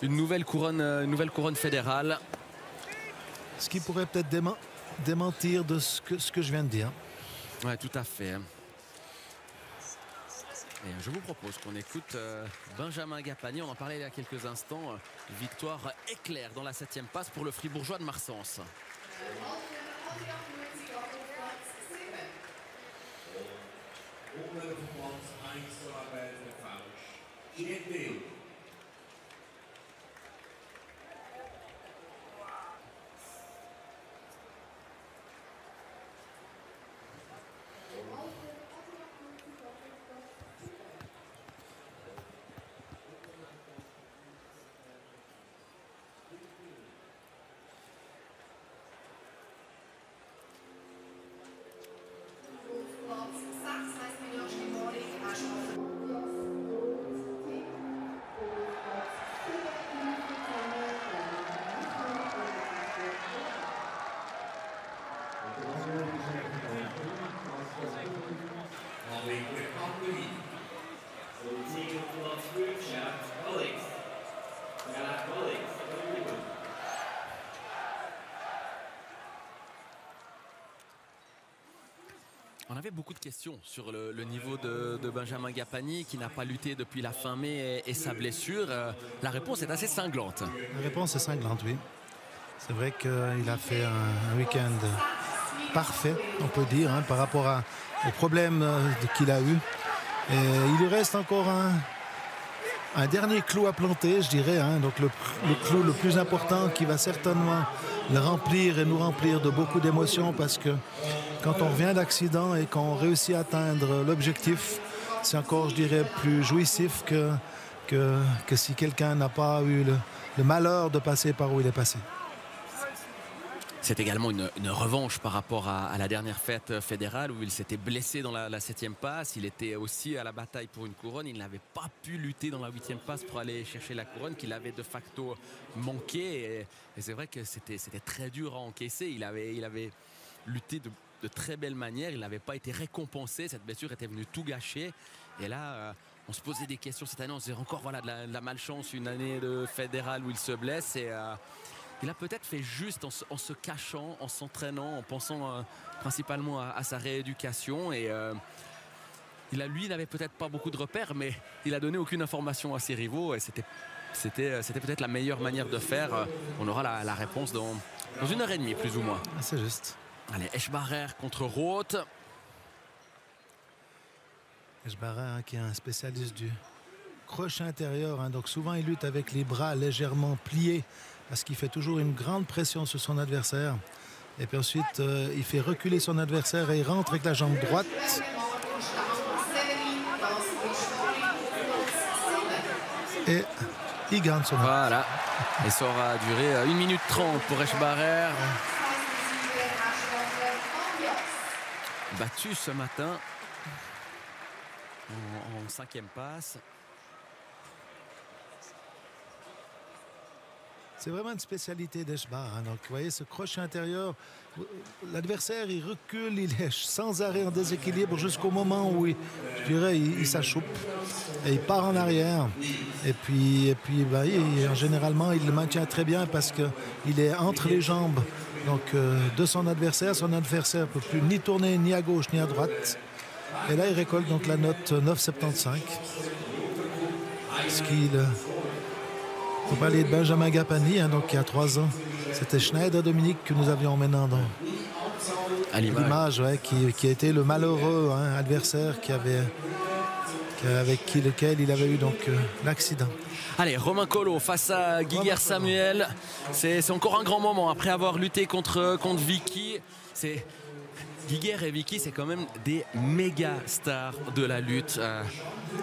une nouvelle couronne fédérale. Ce qui pourrait peut-être démentir de ce que je viens de dire. Ouais, tout à fait. Et je vous propose qu'on écoute Benjamin Gapani. On en parlait il y a quelques instants. Victoire éclair dans la 7e passe pour le Fribourgeois de Marsens. On avait beaucoup de questions sur le niveau de Benjamin Gapani qui n'a pas lutté depuis la fin mai et sa blessure. La réponse est assez cinglante. La réponse est cinglante, oui. C'est vrai qu'il a fait un week-end parfait, on peut dire, hein, par rapport aux problèmes qu'il a eu. Et il lui reste encore un dernier clou à planter, je dirais. Hein, donc le clou le plus important qui va certainement le remplir et nous remplir de beaucoup d'émotions, parce que quand on revient d'accident et qu'on réussit à atteindre l'objectif, c'est encore, je dirais, plus jouissif que si quelqu'un n'a pas eu le malheur de passer par où il est passé. C'est également une revanche par rapport à la dernière fête fédérale où il s'était blessé dans la 7e passe. Il était aussi à la bataille pour une couronne. Il n'avait pas pu lutter dans la 8e passe pour aller chercher la couronne qu'il avait de facto manqué. Et c'est vrai que c'était très dur à encaisser. Il avait lutté de très belle manière. Il n'avait pas été récompensé. Cette blessure était venue tout gâcher. Et là, on se posait des questions cette année. On se disait encore voilà, de la malchance, une année de fédérale où il se blesse. Et il a peut-être fait juste en se cachant, en s'entraînant, en pensant principalement à sa rééducation. Et lui, il n'avait peut-être pas beaucoup de repères, mais il a donné aucune information à ses rivaux. Et c'était peut-être la meilleure manière de faire. On aura la réponse dans 1h30, plus ou moins. C'est juste. Allez, Eschbarer contre Roth. Eschbarer, hein, qui est un spécialiste du crochet intérieur. Hein, donc souvent, il lutte avec les bras légèrement pliés, parce qu'il fait toujours une grande pression sur son adversaire. Et puis ensuite, il fait reculer son adversaire et il rentre avec la jambe droite. Et il gagne son match. Voilà. Et ça aura duré 1 minute 30 pour Eschbarer. Battu ce matin en 5e passe. C'est vraiment une spécialité d'Eschbar. Hein. Donc, vous voyez, ce crochet intérieur, l'adversaire, il recule, il est sans arrêt en déséquilibre jusqu'au moment où, il s'achoupe et il part en arrière. Et puis généralement, il le maintient très bien parce qu'il est entre les jambes donc, de son adversaire. Son adversaire ne peut plus ni tourner ni à gauche ni à droite. Et là, il récolte donc la note 9,75. Ce qu'il... On va parler de Benjamin Gapani, hein, donc il y a 3 ans. C'était Schneider Dominique que nous avions maintenant à l'image, ouais, qui a été le malheureux adversaire avec lequel il avait eu donc l'accident. Allez, Romain Collot face à Guiguer Samuel. C'est encore un grand moment après avoir lutté contre Vicky. Guiguer et Vicky, c'est quand même des méga stars de la lutte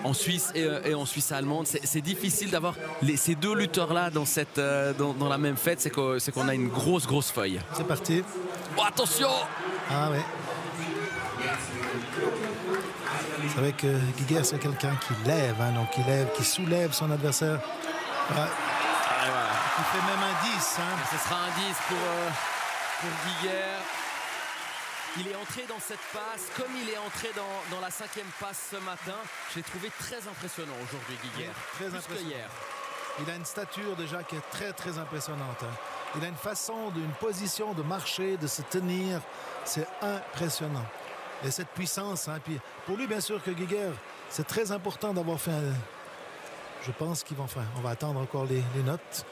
en Suisse et en Suisse allemande. C'est difficile d'avoir ces deux lutteurs-là dans la même fête. C'est qu'on a une grosse feuille. C'est parti. Oh, attention! Ah ouais. C'est vrai que Guiguer, c'est quelqu'un qui lève, hein, donc qui soulève son adversaire. Ouais. Voilà. Il fait même un 10. Hein. Ce sera un 10 pour Guiguer. Il est entré dans cette passe comme il est entré dans la 5e passe ce matin. Je l'ai trouvé très impressionnant aujourd'hui, Guiguer. Très impressionnant. Hier. Il a une stature déjà qui est très très impressionnante. Hein. Il a une façon, une position de marcher, de se tenir. C'est impressionnant. Et cette puissance. Hein, puis pour lui, bien sûr, que Geiger, c'est très important d'avoir fait un... Je pense qu'ils vont faire... On va attendre encore les notes.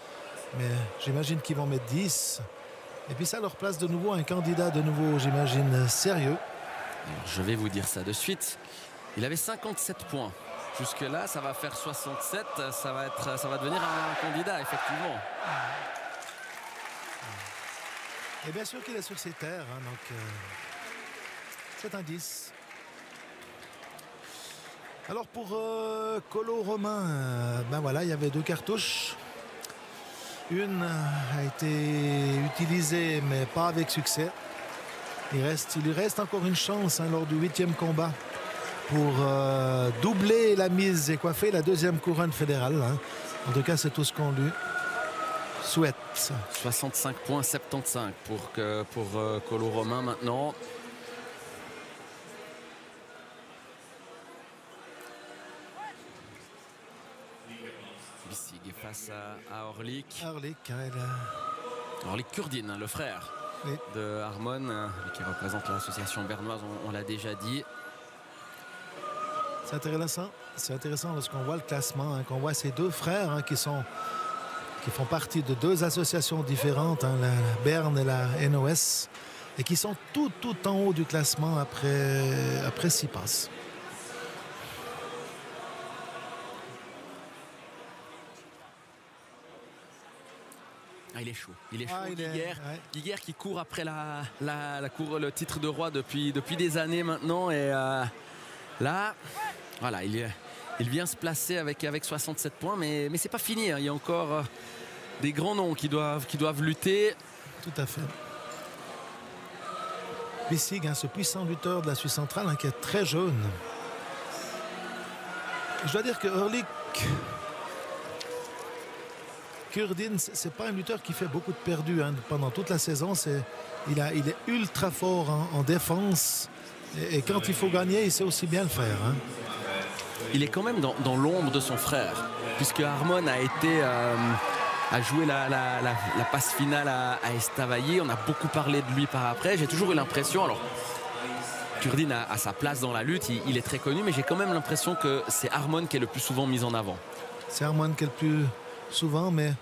Mais j'imagine qu'ils vont mettre 10. Et puis ça leur place de nouveau un candidat de nouveau, j'imagine, sérieux. Alors, je vais vous dire ça de suite. Il avait 57 points. Jusque-là, ça va faire 67. Ça va devenir un candidat, effectivement. Et bien sûr qu'il est sur ses terres. Hein, donc, c'est un 10. Alors pour Colo Romain, ben voilà, il y avait 2 cartouches. Une a été utilisée, mais pas avec succès. Il lui reste encore une chance hein, lors du 8e combat pour doubler la mise et coiffer la 2e couronne fédérale. Hein. En tout cas, c'est tout ce qu'on lui souhaite. 65 points, 75 pour Colo Romain maintenant. Bissig est face à Orlik. Orlik, Orlik Kurdin, le frère de Harmon, qui représente l'association bernoise, on l'a déjà dit. C'est intéressant lorsqu'on voit le classement, hein, qu'on voit ces 2 frères hein, qui font partie de 2 associations différentes, hein, la Berne et la NOS, et qui sont tout en haut du classement après 6 passes. Il est chaud. Geiger qui court après le titre de roi depuis des années maintenant. Et là, voilà, il vient se placer avec 67 points. Mais c'est pas fini. Hein. Il y a encore des grands noms qui doivent lutter. Tout à fait. Bissig, hein, ce puissant lutteur de la Suisse centrale hein, qui est très jeune. Je dois dire que Orlik Kurdin, c'est pas un lutteur qui fait beaucoup de perdus hein, pendant toute la saison. Il est ultra fort en défense. Et quand il faut gagner, il sait aussi bien le faire. Hein. Il est quand même dans l'ombre de son frère. Puisque Harmon a joué la passe finale à Estavayer. On a beaucoup parlé de lui par après. J'ai toujours eu l'impression... Alors, Kurdin a sa place dans la lutte. Il est très connu. Mais j'ai quand même l'impression que c'est Harmon qui est le plus souvent mis en avant. C'est Harmon qui est le plus... souvent, mais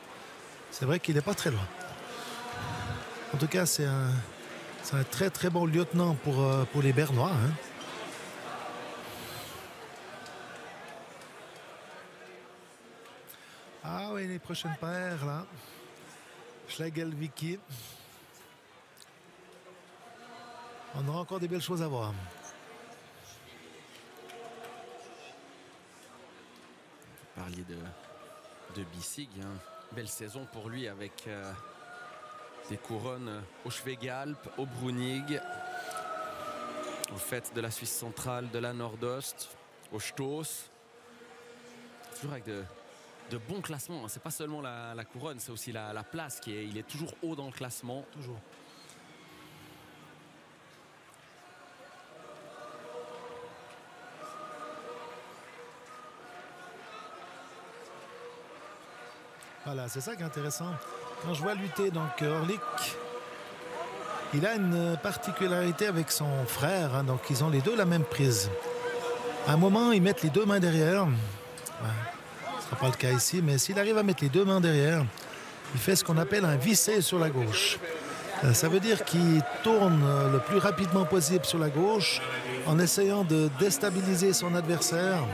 c'est vrai qu'il n'est pas très loin. En tout cas, c'est un très très bon lieutenant pour les Bernois. Hein. Ah oui, les prochaines paires là. Schlegel, Vicky. On aura encore des belles choses à voir. Vous parliez de Bissig, hein. Belle saison pour lui avec des couronnes au Schwegalp, au Brunig, au fait de la Suisse centrale, de la Nordost, au Stoß. Toujours avec de bons classements. C'est pas seulement la couronne, c'est aussi la place il est toujours haut dans le classement. Toujours. Voilà, c'est ça qui est intéressant. Quand je vois lutter donc Orlik, il a une particularité avec son frère. Hein, donc ils ont les deux la même prise. À un moment, ils mettent les 2 mains derrière. Ce ne sera pas le cas ici, mais s'il arrive à mettre les 2 mains derrière, il fait ce qu'on appelle un vissé sur la gauche. Ça veut dire qu'il tourne le plus rapidement possible sur la gauche en essayant de déstabiliser son adversaire.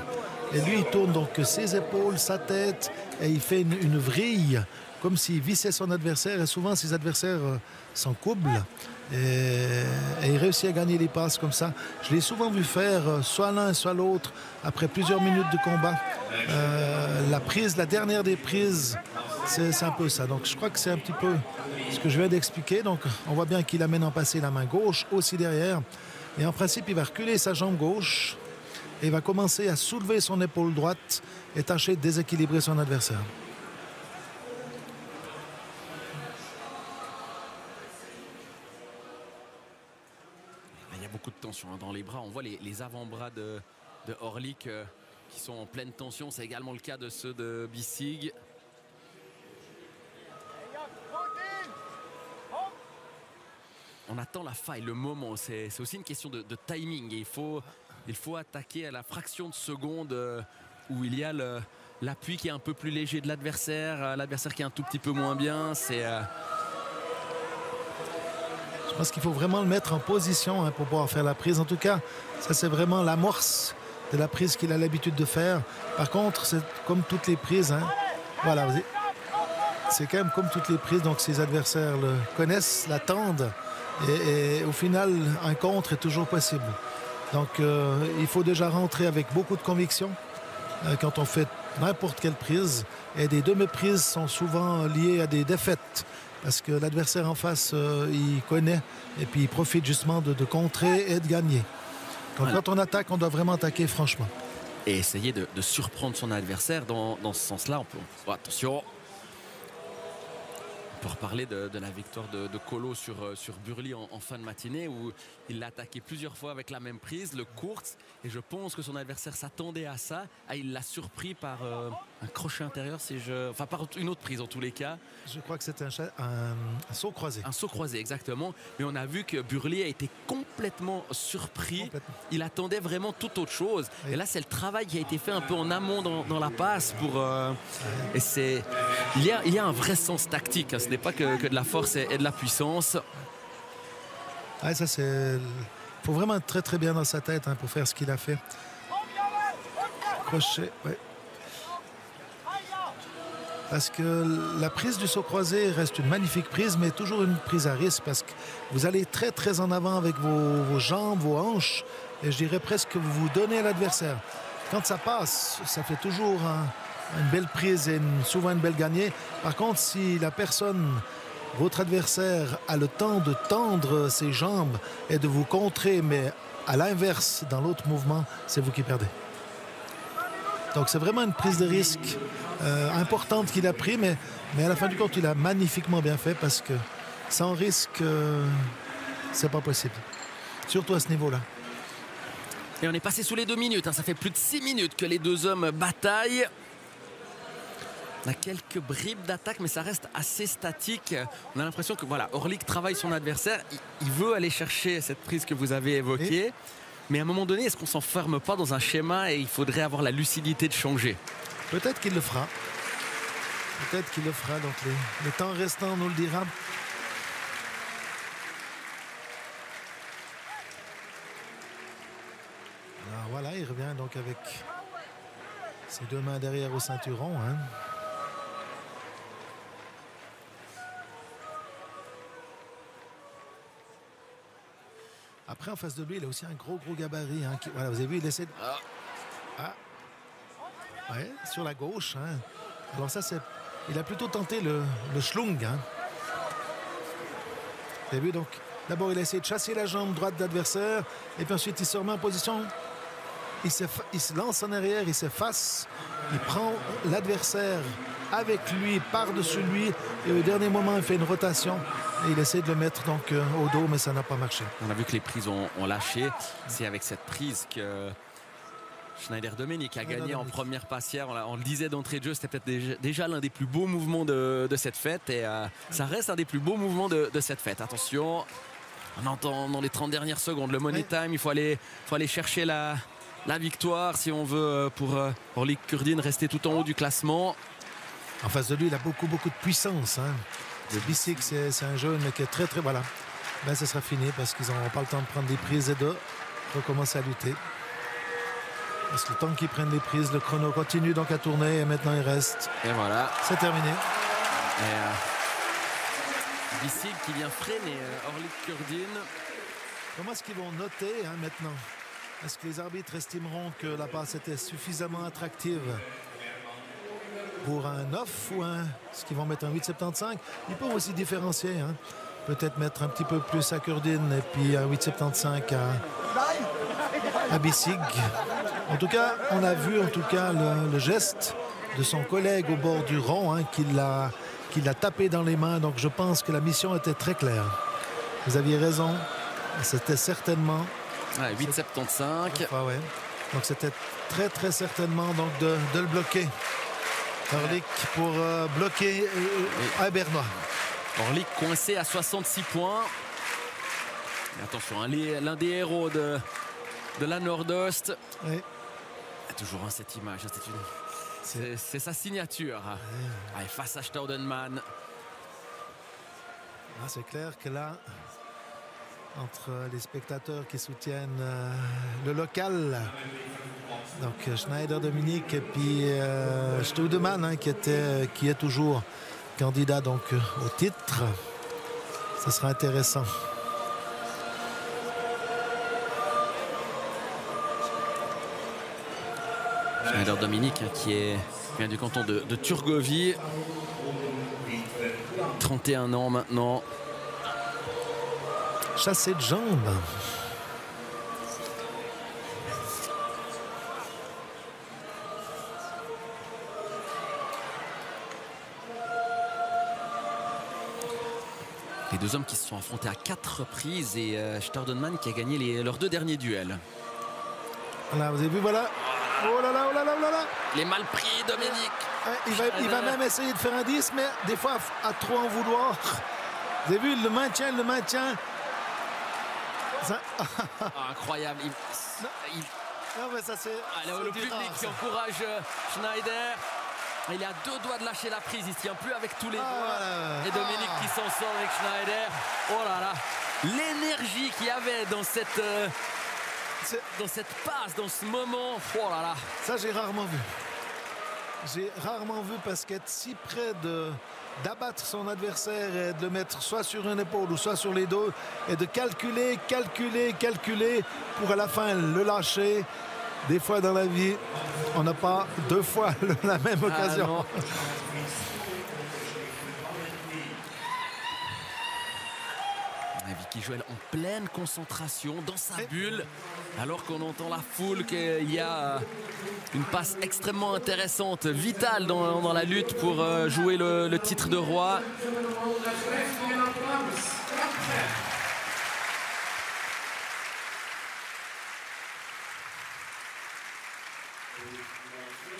Et lui, il tourne donc ses épaules, sa tête, et il fait une vrille, comme s'il vissait son adversaire. Et souvent, ses adversaires s'en coublent. Et il réussit à gagner les passes comme ça. Je l'ai souvent vu faire soit l'un, soit l'autre, après plusieurs minutes de combat. La dernière des prises, c'est un peu ça. Donc, je crois que c'est un petit peu ce que je viens d'expliquer. Donc, on voit bien qu'il amène en passer la main gauche, aussi derrière. Et en principe, il va reculer sa jambe gauche. Et il va commencer à soulever son épaule droite et tâcher de déséquilibrer son adversaire. Il y a beaucoup de tension dans les bras. On voit les avant-bras de Orlik qui sont en pleine tension. C'est également le cas de ceux de Bissig. on attend la faille, le moment. C'est aussi une question de timing. Et il faut attaquer à la fraction de seconde où il y a l'appui qui est un peu plus léger de l'adversaire, l'adversaire qui est un tout petit peu moins bien. Je pense qu'il faut vraiment le mettre en position pour pouvoir faire la prise. En tout cas, ça c'est vraiment l'amorce de la prise qu'il a l'habitude de faire. Par contre, c'est comme toutes les prises. Voilà, c'est quand même comme toutes les prises. Donc ses adversaires le connaissent, l'attendent. Et au final, un contre est toujours possible. Donc il faut déjà rentrer avec beaucoup de conviction quand on fait n'importe quelle prise. Et des demi-prises sont souvent liées à des défaites. Parce que l'adversaire en face, il connaît et puis il profite justement de contrer et de gagner. Donc quand on attaque, on doit vraiment attaquer franchement. Et essayer de surprendre son adversaire dans ce sens-là. Attention. On peut reparler de la victoire de Colo sur Burly en fin de matinée où il l'a attaqué plusieurs fois avec la même prise, le Kurz. Et je pense que son adversaire s'attendait à ça. Il l'a surpris par un crochet intérieur, enfin par une autre prise en tous les cas. Je crois que c'était un saut croisé. Un saut croisé, exactement. Mais on a vu que Burly a été complètement surpris. Il attendait vraiment tout autre chose. Oui. Et là, c'est le travail qui a été fait un peu en amont dans la passe. Et il y a un vrai sens tactique. Ce n'est pas que de la force et de la puissance. Ça, c'est... Il faut vraiment être très très bien dans sa tête pour faire ce qu'il a fait. Crochet, ouais. Parce que la prise du saut croisé reste une magnifique prise, mais toujours une prise à risque parce que vous allez très très en avant avec vos jambes, vos hanches, et je dirais presque que vous vous donnez à l'adversaire. Quand ça passe, ça fait toujours une belle prise et souvent une belle gagnée. Par contre, si la personne, votre adversaire, a le temps de tendre ses jambes et de vous contrer, mais à l'inverse, dans l'autre mouvement, c'est vous qui perdez. Donc c'est vraiment une prise de risque importante qu'il a pris, mais à la fin du compte, il a magnifiquement bien fait parce que sans risque, c'est pas possible. Surtout à ce niveau-là. Et on est passé sous les 2 minutes. Ça fait plus de 6 minutes que les deux hommes bataillent. On a quelques bribes d'attaque, mais ça reste assez statique. On a l'impression que voilà, Orlik travaille son adversaire. Il veut aller chercher cette prise que vous avez évoquée. Mais à un moment donné, est-ce qu'on ne s'enferme pas dans un schéma et il faudrait avoir la lucidité de changer? Peut-être qu'il le fera. Peut-être qu'il le fera. Donc le temps restant nous le dira. Alors voilà, il revient donc avec ses 2 mains derrière au ceinturon. Après, en face de lui, il a aussi un gros gabarit. Voilà, vous avez vu, il essaie de... Ouais, sur la gauche. Alors ça, c'est... Il a plutôt tenté le schlung. Vous avez vu, donc, d'abord, il a essayé de chasser la jambe droite d'adversaire. Et puis ensuite, il se remet en position. Il se lance en arrière, il s'efface. Il prend l'adversaire avec lui, par-dessus lui. Et au dernier moment, il fait une rotation. Et il essaie de le mettre donc au dos, mais ça n'a pas marché. On a vu que les prises ont lâché. C'est avec cette prise que Schneider-Dominique a gagné en première passière. On le disait d'entrée de jeu, c'était peut-être déjà l'un des plus beaux mouvements de cette fête. Et ça reste un des plus beaux mouvements de cette fête. Attention, on entend dans les 30 dernières secondes le money time. Il faut aller chercher la victoire si on veut pour Orlik Kurdin rester tout en haut du classement. En face de lui, il a beaucoup de puissance. Le Bissig, c'est un jeune mais qui est très voilà. Ben, ça sera fini parce qu'ils n'auront pas le temps de prendre des prises et de recommencer à lutter. Parce que le temps qu'ils prennent les prises, le chrono continue donc à tourner et maintenant il reste. Et voilà. C'est terminé. Bissig qui vient freiner Orlik Kurdin. Comment est-ce qu'ils vont noter maintenant? Est-ce que les arbitres estimeront que la passe était suffisamment attractive pour un 9 ou ce qu'ils vont mettre un 8,75? Ils peuvent aussi différencier. Peut-être mettre un petit peu plus à Kurdin et puis un 8,75 à Bissig. En tout cas, on a vu le geste de son collègue au bord du rond qui l'a tapé dans les mains. Donc je pense que la mission était très claire. Vous aviez raison. C'était certainement... 8,75. Ouais. Donc c'était très certainement donc de le bloquer. Orlik pour bloquer un Bernois. Orlik coincé à 66 points. Et attention, hein, l'un des héros de la Nordost. Oui. Toujours cette image, c'est sa signature. Allez, face à Staudenman. Ah, c'est clair que là, entre les spectateurs qui soutiennent le local, donc Schneider Dominique et puis Staudenman, hein, qui est toujours candidat donc au titre, ce sera intéressant. Schneider Dominique, hein, qui vient du canton de Turgovie, 31 ans maintenant. Chassé de jambes. Les deux hommes qui se sont affrontés à 4 reprises et Staudenman qui a gagné leurs 2 derniers duels. Voilà, vous avez vu, voilà. Oh là là, oh là là, oh là là. Les mal pris, Dominique. Ouais, il va même essayer de faire un 10, mais des fois, à trop en vouloir. Vous avez vu, le maintien. Ça... incroyable. Non, mais ça, c'est le public qui encourage Schneider. Il est à 2 doigts de lâcher la prise. Il ne tient plus avec tous les doigts. Et Dominique qui s'en sort avec Schneider. Oh là là. L'énergie qu'il y avait dans cette passe, dans ce moment. Oh là là. Ça, j'ai rarement vu. J'ai rarement vu, parce qu'être si près d'abattre son adversaire et de le mettre soit sur une épaule ou soit sur les dos et de calculer pour à la fin le lâcher. Des fois dans la vie, on n'a pas 2 fois la même occasion. Vicky Joel en pleine concentration dans sa bulle, alors qu'on entend la foule qu'il y a une passe extrêmement intéressante, vitale dans la lutte pour jouer le titre de roi.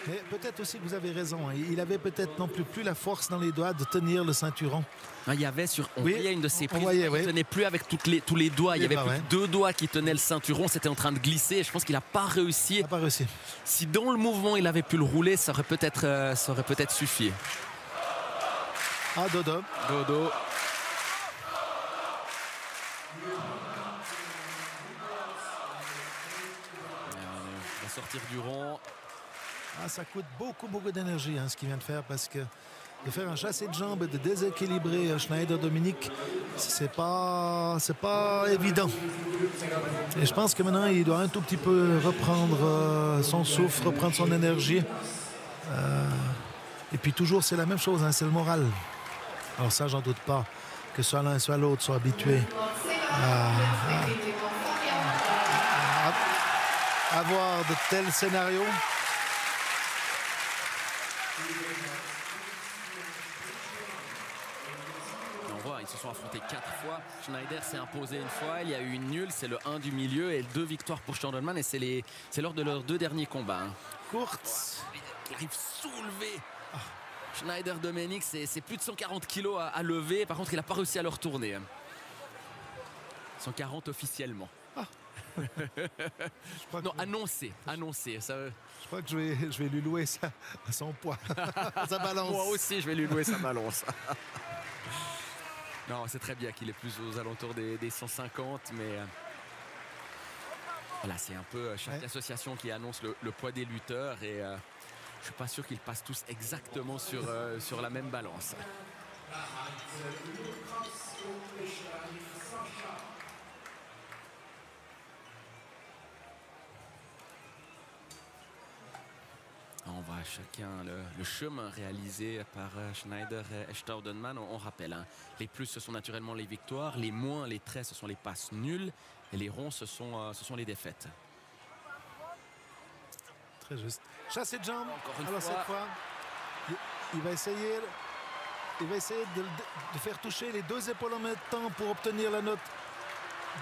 Mais peut-être aussi que vous avez raison. Hein. Il avait peut-être non plus la force dans les doigts de tenir le ceinturon. Il y avait on voyait une de ces prises. Il ne tenait plus avec tous les doigts. Il y avait plus que 2 doigts qui tenaient le ceinturon. C'était en train de glisser. Je pense qu'il n'a pas réussi. Si dans le mouvement il avait pu le rouler, ça aurait peut-être suffi. Ah, dodo. On va sortir du rond. Ah, ça coûte beaucoup d'énergie, hein, ce qu'il vient de faire, parce que de faire un chassé de jambes et de déséquilibrer Schneider Dominique, c'est pas évident. Et je pense que maintenant il doit un tout petit peu reprendre son souffle, reprendre son énergie. Et puis toujours c'est la même chose, hein, c'est le moral. Alors ça, j'en doute pas, que soit l'un soit l'autre soit habitué à voir de tels scénarios. Ils se sont affrontés 4 fois. Schneider s'est imposé une fois. Il y a eu une nulle, c'est le 1 du milieu, et 2 victoires pour Staudenman. Et c'est lors de leurs 2 derniers combats. Hein. Courte. Il arrive soulevé. Schneider Dominique, c'est plus de 140 kilos à lever. Par contre, il n'a pas réussi à le retourner. 140 officiellement. Non, annoncé. Ça... Je crois que je vais lui louer son poids, sa balance. Moi aussi, je vais lui louer sa balance. Non, c'est très bien qu'il est plus aux alentours des 150, mais voilà, c'est un peu chaque association qui annonce le poids des lutteurs, et je ne suis pas sûr qu'ils passent tous exactement sur la même balance. On voit chacun le chemin réalisé par Schneider et Staudenman. On rappelle, hein, les plus, ce sont naturellement les victoires. Les moins, les traits, ce sont les passes nulles. Et les ronds, ce sont les défaites. Très juste. Chassé de jambes. Encore une fois. Cette fois, il va essayer de faire toucher les 2 épaules en même temps pour obtenir la note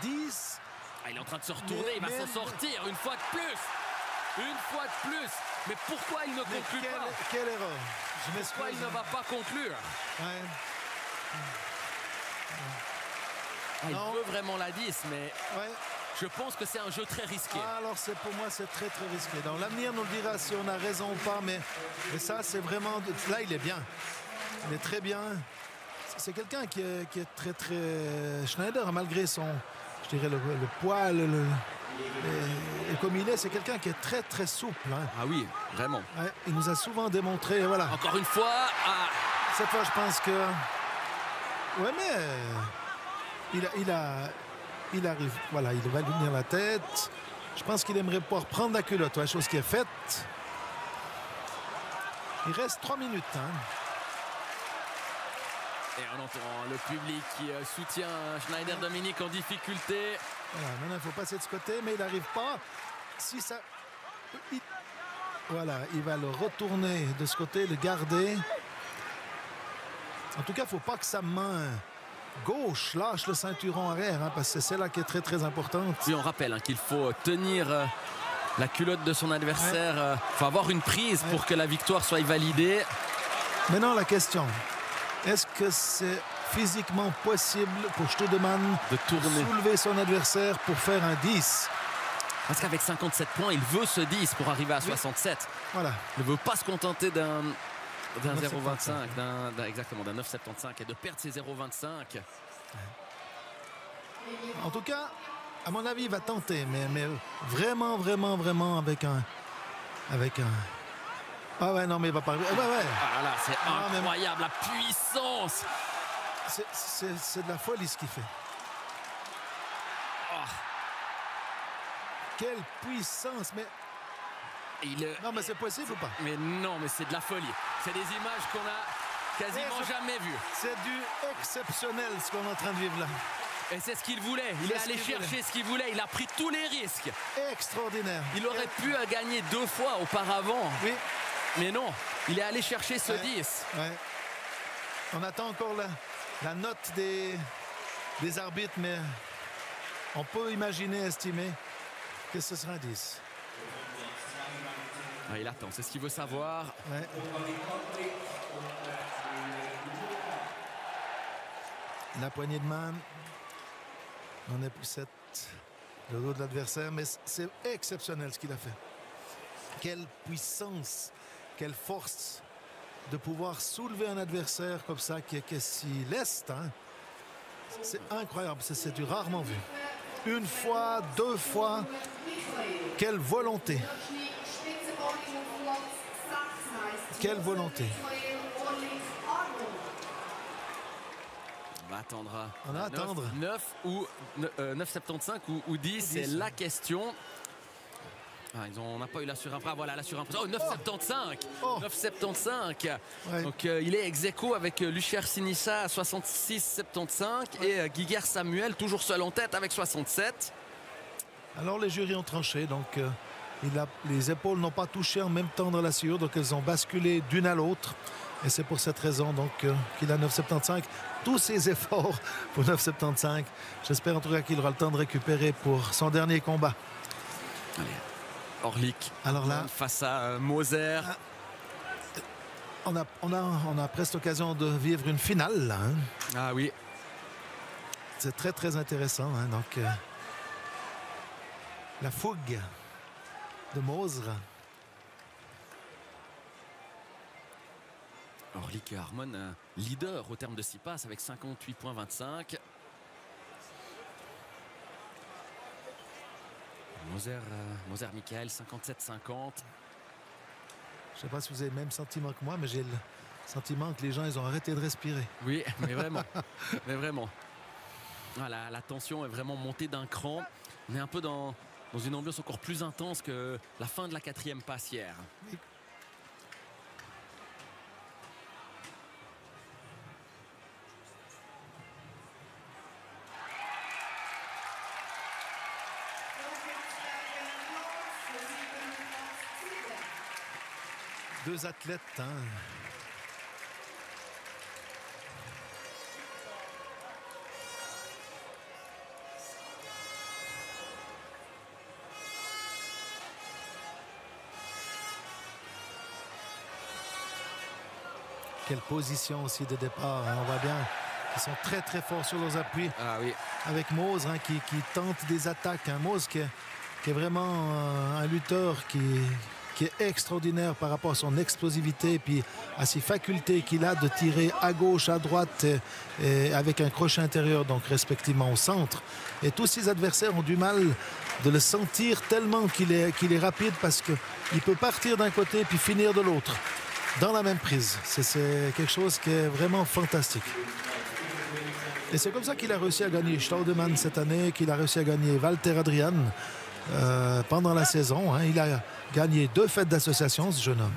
10. Il est en train de se retourner. Il va s'en sortir une fois de plus. Une fois de plus. Mais pourquoi il ne conclut pas? Quelle erreur. Pourquoi il ne va pas conclure? il Non. veut vraiment la 10, mais Ouais. je pense que c'est un jeu très risqué. Alors pour moi c'est très très risqué. Donc l'avenir nous le dira si on a raison ou pas, mais ça c'est vraiment là il est bien. Il est très bien. C'est quelqu'un qui est très très Schneider malgré son je dirais le poids et comme il est, c'est quelqu'un qui est très très souple. Hein. Ah oui, vraiment. Ouais, il nous a souvent démontré voilà. Encore une fois, Cette fois je pense que ouais mais il arrive, voilà, il va lui tenir la tête. Je pense qu'il aimerait pouvoir prendre la culotte, la chose qui est faite. Il reste 3 minutes. Hein. et on entend le public qui soutient Schneider Dominique en difficulté. Voilà, maintenant, il ne faut passer de ce côté, mais il n'arrive pas. Si ça... Voilà, il va le retourner de ce côté, le garder. En tout cas, il ne faut pas que sa main gauche lâche le ceinturon arrière, hein, parce que c'est celle-là qui est très très importante. Oui, on rappelle qu'il faut tenir la culotte de son adversaire. Il faut avoir une prise pour que la victoire soit validée. Maintenant, la question. Est-ce que c'est physiquement possible pour Studemann de tourner, soulever son adversaire pour faire un 10? Parce qu'avec 57 points, il veut ce 10 pour arriver à 67. Voilà. Il ne veut pas se contenter d'un 0,25, exactement, d'un 9,75 et de perdre ses 0,25. En tout cas, à mon avis, il va tenter, mais vraiment, vraiment, vraiment avec un... Ah ouais, non, mais il va pas... Ouais, ouais. Ah là, c'est incroyable, la puissance. C'est de la folie ce qu'il fait. Oh. Quelle puissance, mais... Non, mais c'est possible ou pas? Mais non, mais c'est de la folie. C'est des images qu'on a quasiment jamais vues. C'est du exceptionnel ce qu'on est en train de vivre là. Et c'est ce qu'il voulait. Il est allé chercher ce qu'il voulait. Il a pris tous les risques. Extraordinaire. Il aurait pu gagner 2 fois auparavant. Oui. Mais non, il est allé chercher ce 10. Ouais. On attend encore la note des arbitres, mais on peut imaginer, estimer que ce sera un 10. Ah, il attend, c'est ce qu'il veut savoir. Ouais. La poignée de main. On est poussette le dos de l'adversaire, mais c'est exceptionnel ce qu'il a fait. Quelle puissance, quelle force de pouvoir soulever un adversaire comme ça qui est si leste. Hein. C'est incroyable, c'est du rarement vu. Une fois, 2 fois, quelle volonté. Quelle volonté. On va attendre. On va attendre. 9 ou 9,75 ou 10, c'est la question. Ah, on n'a pas eu la surimpression. Ah, voilà la surimpression. Oh, 9,75. Oh. 9,75. Ouais. Donc il est ex aequo avec Lucher Sinissa à 66,75 et Guiguer Samuel toujours seul en tête avec 67. Alors les jurys ont tranché, donc les épaules n'ont pas touché en même temps dans la sciure, donc elles ont basculé d'une à l'autre. Et c'est pour cette raison donc qu'il a 9,75. Tous ses efforts pour 9,75. J'espère en tout cas qu'il aura le temps de récupérer pour son dernier combat. Allez. Orlik. Alors là, face à Moser. On a presque l'occasion de vivre une finale là. Hein. Ah oui. C'est très très intéressant. Hein. Donc la fougue de Moser. Orlik Harmon, leader au terme de 6 passes avec 58,25. Moser Michael, 57,50. Je ne sais pas si vous avez le même sentiment que moi, mais j'ai le sentiment que les gens ils ont arrêté de respirer. Oui, mais vraiment. Mais vraiment. Voilà, la tension est vraiment montée d'un cran. On est un peu dans une ambiance encore plus intense que la fin de la 4e passe hier. Oui. Deux athlètes. Hein. Quelle position aussi de départ. Hein. On voit bien qui sont très très forts sur leurs appuis. Ah oui. Avec Mose qui tente des attaques. Mose qui est vraiment un lutteur qui est extraordinaire par rapport à son explosivité et puis à ses facultés qu'il a de tirer à gauche, à droite et avec un crochet intérieur, donc respectivement au centre. Et tous ses adversaires ont du mal de le sentir tellement qu'il est rapide parce qu'il peut partir d'un côté puis finir de l'autre dans la même prise. C'est quelque chose qui est vraiment fantastique. Et c'est comme ça qu'il a réussi à gagner Staudemann cette année, qu'il a réussi à gagner Walter Adrian pendant la saison. Il a gagné 2 fêtes d'association, ce jeune homme.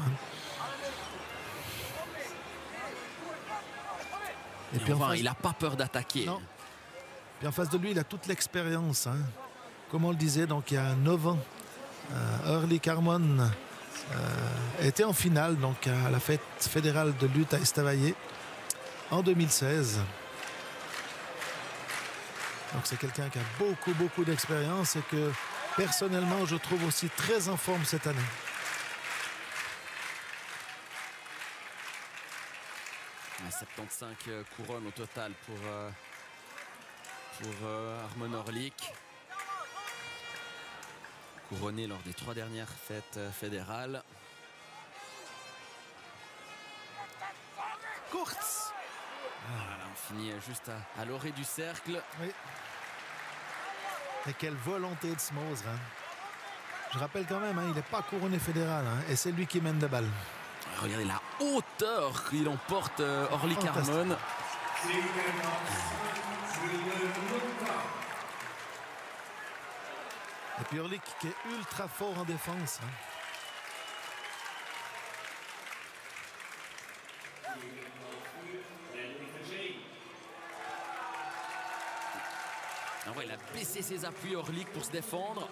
Et puis enfin, il n'a pas peur d'attaquer. Puis en face de lui, il a toute l'expérience. Comme on le disait, donc il y a 9 ans, Ehrlich Harmon était en finale donc, à la fête fédérale de lutte à Estavayer en 2016. Donc c'est quelqu'un qui a beaucoup d'expérience et que personnellement je trouve aussi très en forme cette année. Il y a 75 couronnes au total pour Harmon Ehrlich. Couronné lors des 3 dernières fêtes fédérales. Kurz. Voilà, on finit juste à l'orée du cercle. Oui. Et quelle volonté de Smoz. Je rappelle quand même, il n'est pas couronné fédéral. Et c'est lui qui mène la balle. Regardez la hauteur qu'il emporte Ehrlich Harmon. Et puis Ehrlich qui est ultra fort en défense. Il a baissé ses appuis Ehrlich pour se défendre.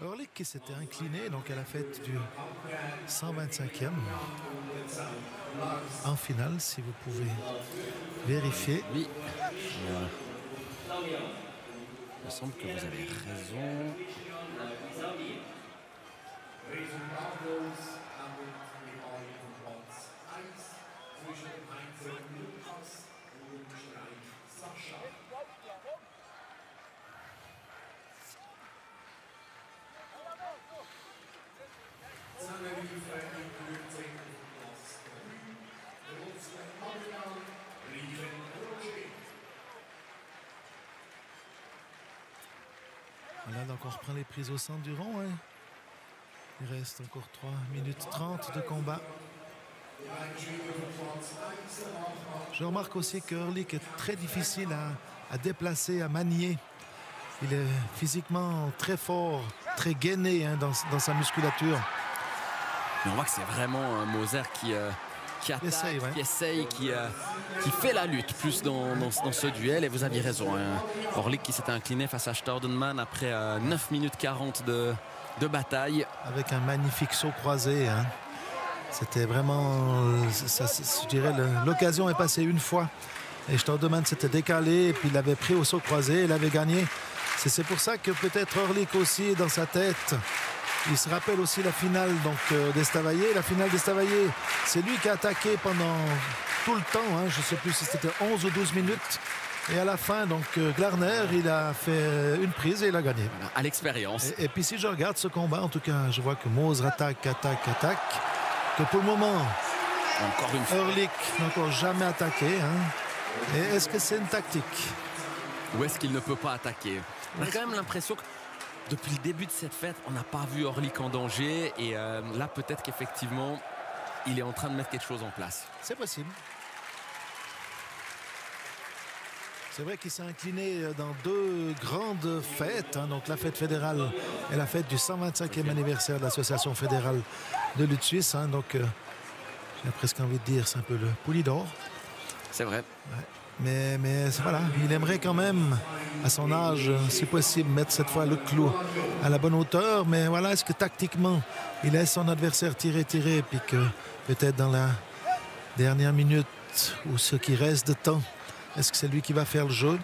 Ehrlich qui s'était incliné donc à la fête du 125e en finale, si vous pouvez vérifier. Oui. Il me semble que vous avez raison. Voilà, donc on reprend les prises au centre du rond. Il reste encore 3 minutes 30 de combat. Je remarque aussi que Ehrlich est très difficile à déplacer, à manier. Il est physiquement très fort, très gainé dans sa musculature. Mais on voit que c'est vraiment Moser qui attaque, qui essaye, qui fait la lutte plus dans ce duel. Et vous aviez raison. Ehrlich qui s'était incliné face à Staudemann après 9 minutes 40 de bataille. Avec un magnifique saut croisé. C'était vraiment, je dirais, l'occasion est passée une fois. Et Staudemann s'était décalé et puis il avait pris au saut croisé, il avait gagné. C'est pour ça que peut-être Ehrlich aussi, dans sa tête, il se rappelle aussi la finale d'Estavayer. La finale d'Estavayer, c'est lui qui a attaqué pendant tout le temps. Je ne sais plus si c'était 11 ou 12 minutes. Et à la fin, donc Glarner, il a fait une prise et il a gagné. À l'expérience. Et puis si je regarde ce combat, en tout cas, je vois que Moser attaque. Que pour le moment, encore une fois, Ehrlich n'a encore jamais attaqué. Et est-ce que c'est une tactique? Ou est-ce qu'il ne peut pas attaquer? On a quand même l'impression que depuis le début de cette fête, on n'a pas vu Ehrlich en danger. Et là, peut-être qu'effectivement, il est en train de mettre quelque chose en place. C'est possible. C'est vrai qu'il s'est incliné dans 2 grandes fêtes, donc la fête fédérale et la fête du 125e anniversaire de l'Association fédérale de lutte suisse. Donc j'ai presque envie de dire, c'est un peu le Poulidor. C'est vrai. Mais voilà, il aimerait quand même, à son âge, si possible, mettre cette fois le clou à la bonne hauteur. Mais voilà, est-ce que tactiquement, il laisse son adversaire tirer, puis que peut-être dans la dernière minute ou ce qui reste de temps, est-ce que c'est lui qui va faire le jeu?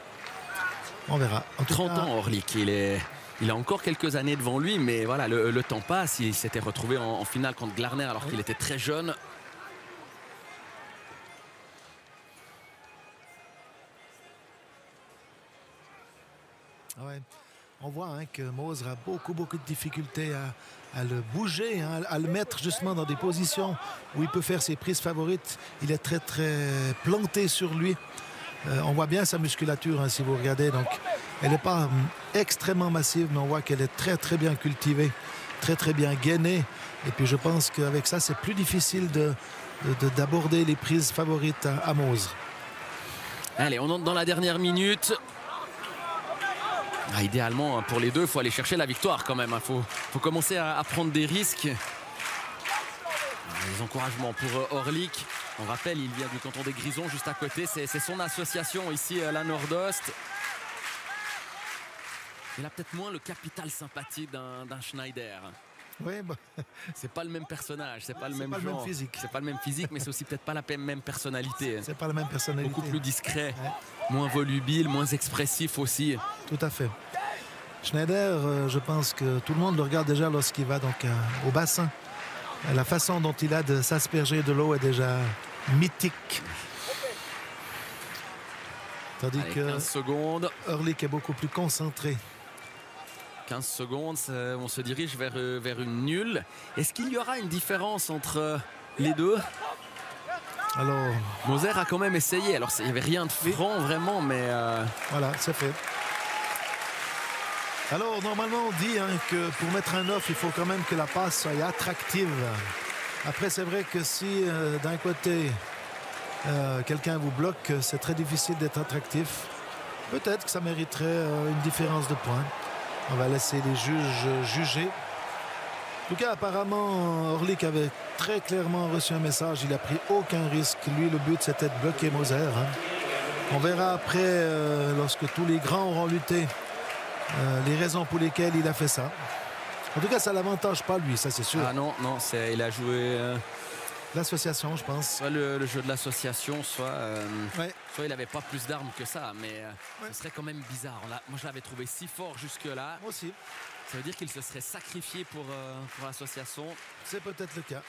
On verra. En tout 30 cas, ans, Orlik, il a encore quelques années devant lui, mais voilà, le temps passe. Il s'était retrouvé en finale contre Glarner alors qu'il était très jeune. ouais. On voit que Moser a beaucoup de difficultés à le bouger, à le mettre justement dans des positions où il peut faire ses prises favorites. Il est très planté sur lui. On voit bien sa musculature si vous regardez. Donc, elle n'est pas extrêmement massive, mais on voit qu'elle est très bien cultivée, très bien gainée. Et puis je pense qu'avec ça, c'est plus difficile d'aborder les prises favorites à Moser. Allez, on entre dans la dernière minute. Idéalement, pour les deux, il faut aller chercher la victoire quand même. Il faut commencer à prendre des risques. Les encouragements pour Orlik. On rappelle, il vient du canton des Grisons, juste à côté. C'est son association ici, la Nordost. Il a peut-être moins le capital sympathie d'un Schneider. Oui, c'est pas le même personnage, c'est pas le même genre. C'est pas le même physique, mais c'est aussi peut-être pas la même personnalité. C'est pas la même personnalité. Beaucoup plus discret, moins volubile, moins expressif aussi. Tout à fait. Schneider, je pense que tout le monde le regarde déjà lorsqu'il va donc au bassin. La façon dont il a de s'asperger de l'eau est déjà mythique. Tandis Allez, que 15 secondes. Orlik est beaucoup plus concentré. 15 secondes, on se dirige vers une nulle. Est-ce qu'il y aura une différence entre les deux? Alors, Moser a quand même essayé. Alors, il n'y avait rien de franc vraiment, mais... Voilà, c'est fait. Alors, normalement, on dit que pour mettre un off, il faut quand même que la passe soit attractive. Après, c'est vrai que si d'un côté, quelqu'un vous bloque, c'est très difficile d'être attractif. Peut-être que ça mériterait une différence de points. On va laisser les juges juger. En tout cas, apparemment, Orlik avait très clairement reçu un message. Il n'a pris aucun risque. Lui, le but, c'était de bloquer Moser. On verra après, lorsque tous les grands auront lutté, les raisons pour lesquelles il a fait ça. En tout cas, ça ne l'avantage pas, lui, ça c'est sûr. Ah non, il a joué... L'association, je pense. Soit le jeu de l'association, soit il n'avait pas plus d'armes que ça. Mais ce serait quand même bizarre. Moi, je l'avais trouvé si fort jusque-là. Moi aussi. Ça veut dire qu'il se serait sacrifié pour l'association. C'est peut-être le cas.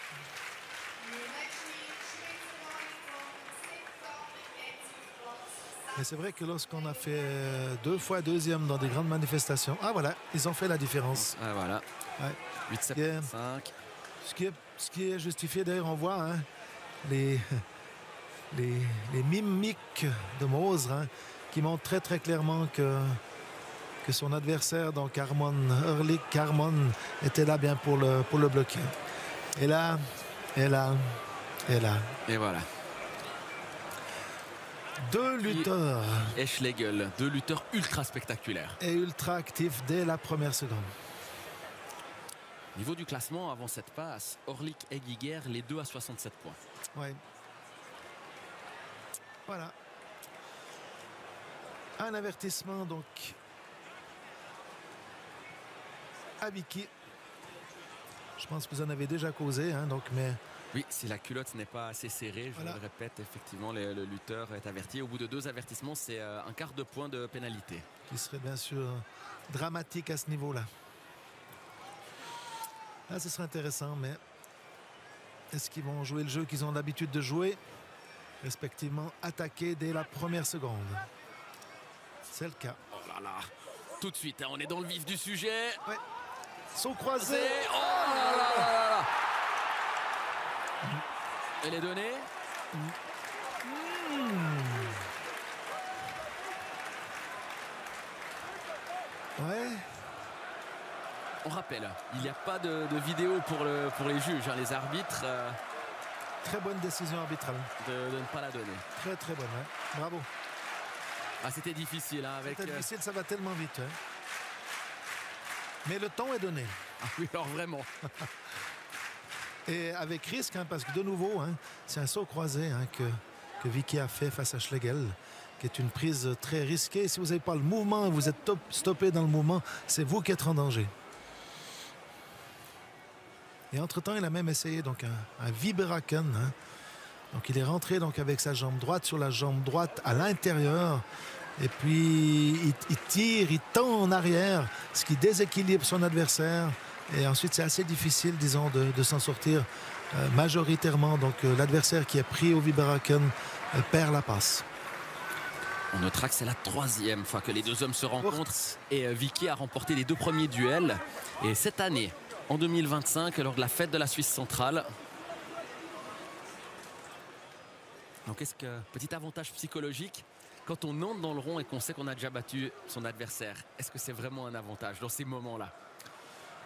Et c'est vrai que lorsqu'on a fait 2 fois deuxième dans des grandes manifestations, ah voilà, ils ont fait la différence. Ah voilà. Ouais. 8,75. Ce qui est justifié, d'ailleurs, on voit les mimiques de Moser qui montrent très clairement que son adversaire, donc Orlik Carmon, était là bien pour le bloquer. Et là. Et voilà. 2 lutteurs. Et Schlegel, 2 lutteurs ultra spectaculaires. Et ultra actifs dès la première seconde. Niveau du classement, avant cette passe, Orlik et Giger, les deux à 67 points. Oui. Voilà. Un avertissement, donc, à Vicky. Je pense que vous en avez déjà causé, donc, mais... Oui, si la culotte n'est pas assez serrée, je le répète, effectivement, le lutteur est averti. Au bout de 2 avertissements, c'est un quart de point de pénalité. Qui serait bien sûr dramatique à ce niveau-là. Là, ce serait intéressant, mais est-ce qu'ils vont jouer le jeu qu'ils ont l'habitude de jouer, respectivement attaquer dès la première seconde? C'est le cas. Oh là là, tout de suite, on est dans le vif du sujet. Ouais. Saut croisé. Oh là là là là. Elle est donnée. Ouais. On rappelle, il n'y a pas de vidéo pour les juges, les arbitres. Très bonne décision arbitrale. De ne pas la donner. Très bonne, bravo. Ah, c'était difficile. C'était difficile, ça va tellement vite. Mais le temps est donné. Ah oui, alors vraiment. Et avec risque, parce que de nouveau, c'est un saut croisé que Vicky a fait face à Schlegel. qui est une prise très risquée. Si vous n'avez pas le mouvement, vous êtes stoppé dans le mouvement, c'est vous qui êtes en danger. Et entre-temps, il a même essayé donc un Viberaken. Hein. Donc il est rentré donc avec sa jambe droite sur la jambe droite à l'intérieur. Et puis il tire, il tend en arrière, ce qui déséquilibre son adversaire. Et ensuite, c'est assez difficile, disons, de s'en sortir majoritairement. Donc l'adversaire qui est pris au Viberaken perd la passe. On notera que c'est la 3e fois que les deux hommes se rencontrent. Et Vicky a remporté les 2 premiers duels. Et cette année, en 2025, lors de la fête de la Suisse centrale. Donc est-ce que, petit avantage psychologique, quand on entre dans le rond et qu'on sait qu'on a déjà battu son adversaire, est-ce que c'est vraiment un avantage dans ces moments-là?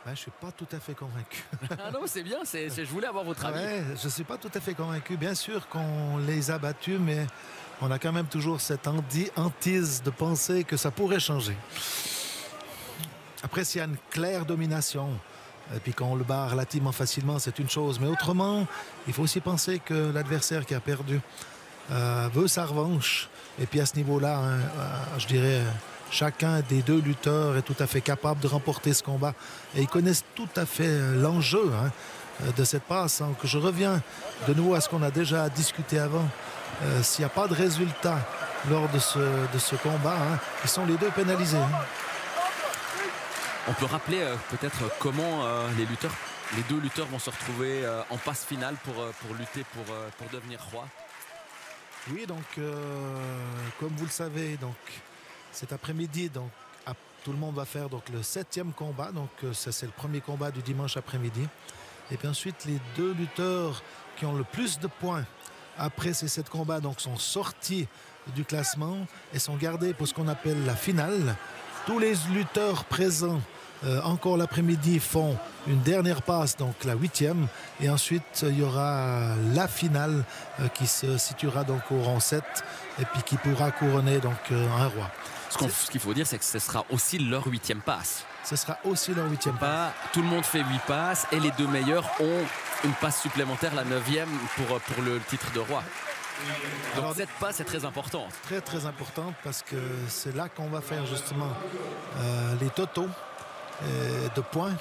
Je ne suis pas tout à fait convaincu. Ah non, c'est bien, je voulais avoir votre avis. Ouais, je ne suis pas tout à fait convaincu. Bien sûr qu'on les a battus, mais on a quand même toujours cette hantise de penser que ça pourrait changer. Après, s'il y a une claire domination, et puis qu'on le bat relativement facilement, c'est une chose. Mais autrement, il faut aussi penser que l'adversaire qui a perdu veut sa revanche. Et puis à ce niveau-là, hein, je dirais, chacun des 2 lutteurs est tout à fait capable de remporter ce combat. Et ils connaissent tout à fait l'enjeu de cette passe. Donc je reviens de nouveau à ce qu'on a déjà discuté avant. S'il n'y a pas de résultat lors de ce combat, hein, ils sont les 2 pénalisés. On peut rappeler peut-être comment les 2 lutteurs vont se retrouver en passe finale pour lutter pour devenir roi. Oui, donc comme vous le savez, donc cet après-midi, donc tout le monde va faire donc le 7e combat. Donc ça, c'est le premier combat du dimanche après-midi. Et puis ensuite, les 2 lutteurs qui ont le plus de points après ces 7 combats donc sont sortis du classement et sont gardés pour ce qu'on appelle la finale. Tous les lutteurs présents encore l'après-midi font une dernière passe, donc la 8e, et ensuite il y aura la finale qui se situera donc au rang 7 et puis qui pourra couronner donc un roi. Ce qu'il faut dire, c'est que ce sera aussi leur 8e passe. Ce sera aussi leur 8e passe. Tout le monde fait 8 passes et les 2 meilleurs ont une passe supplémentaire, la 9e pour le titre de roi. Donc alors, cette passe est très importante. Très très importante parce que c'est là qu'on va faire justement les totaux de points.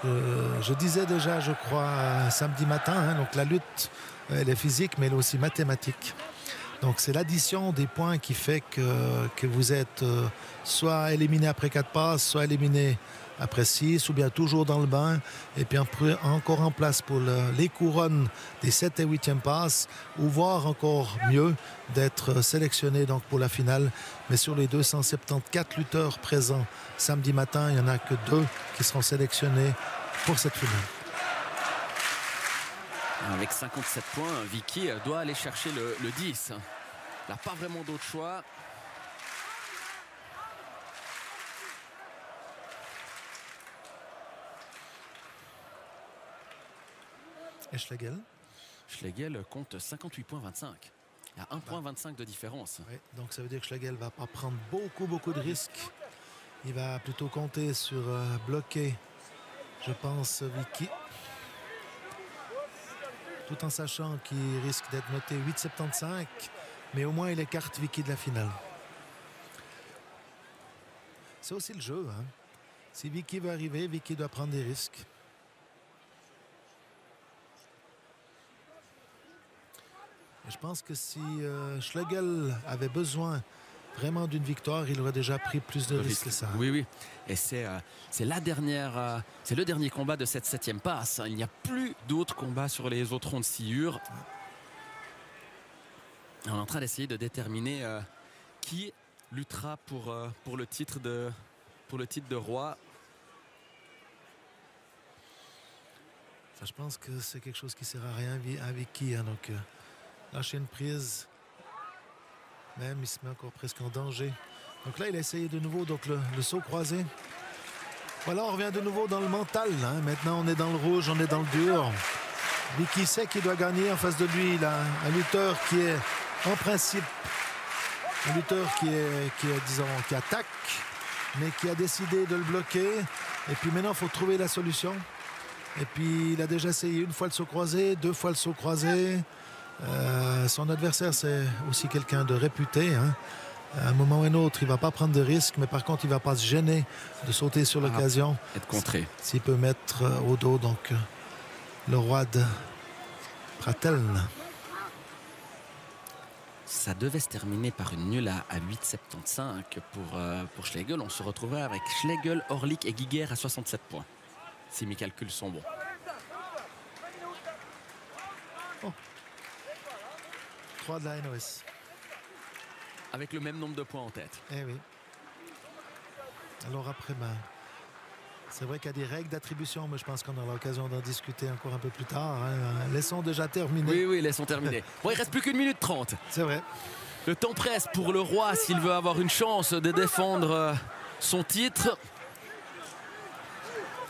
Je disais déjà, je crois, samedi matin, hein, donc la lutte, elle est physique mais elle est aussi mathématique. Donc c'est l'addition des points qui fait que vous êtes soit éliminé après 4 passes, soit éliminé après 6, ou bien toujours dans le bain, et puis encore en place pour les couronnes des 7 et 8e passes, ou voire encore mieux d'être sélectionné donc pour la finale. Mais sur les 274 lutteurs présents samedi matin, il n'y en a que 2 qui seront sélectionnés pour cette finale. Avec 57 points, Vicky doit aller chercher le 10. Il n'a pas vraiment d'autre choix. Et Schlegel compte 58 points 25. Il y a 1 point 25 de différence. Oui, donc ça veut dire que Schlegel ne va pas prendre beaucoup de risques. Il va plutôt compter sur bloquer, je pense, Vicky. Tout en sachant qu'il risque d'être noté 8,75. Mais au moins il écarte Vicky de la finale. C'est aussi le jeu. Hein. Si Vicky veut arriver, Vicky doit prendre des risques. Et je pense que si Schlegel avait besoin vraiment d'une victoire, il aurait déjà pris plus de risques que ça. Oui. Et c'est le dernier combat de cette 7e passe. Il n'y a plus d'autres combats sur les autres ronds de sciure. On est en train d'essayer de déterminer qui luttera pour le titre de roi. Ça, je pense que c'est quelque chose qui ne sert à rien à Vicky. Hein, donc, lâcher une prise. Même, il se met encore presque en danger. Donc là, il a essayé de nouveau donc le saut croisé. Voilà, on revient de nouveau dans le mental. Hein. Maintenant, on est dans le rouge, on est dans le dur. Vicky sait qu'il doit gagner. En face de lui, il a un lutteur qui est, en principe, un lutteur qui attaque, mais qui a décidé de le bloquer. Et puis maintenant, il faut trouver la solution. Et puis, il a déjà essayé 1 fois le saut croisé, 2 fois le saut croisé. Son adversaire, c'est aussi quelqu'un de réputé. Hein. À un moment ou un autre, il ne va pas prendre de risques, mais par contre, il ne va pas se gêner de sauter sur l'occasion. Être contré. S'il peut mettre au dos donc le roi de Prateln. Ça devait se terminer par une nulle à 8,75 pour Schlegel. On se retrouverait avec Schlegel, Orlik et Giger à 67 points. Si mes calculs sont bons. Oh. 3 de la NOS. Avec le même nombre de points en tête. Eh oui. Alors après, c'est vrai qu'il y a des règles d'attribution, mais je pense qu'on aura l'occasion d'en discuter encore un peu plus tard. Hein. Laissons déjà terminer. Oui, laissons terminer. Bon, il reste plus qu'une minute 30. C'est vrai. Le temps presse pour le roi s'il veut avoir une chance de défendre son titre.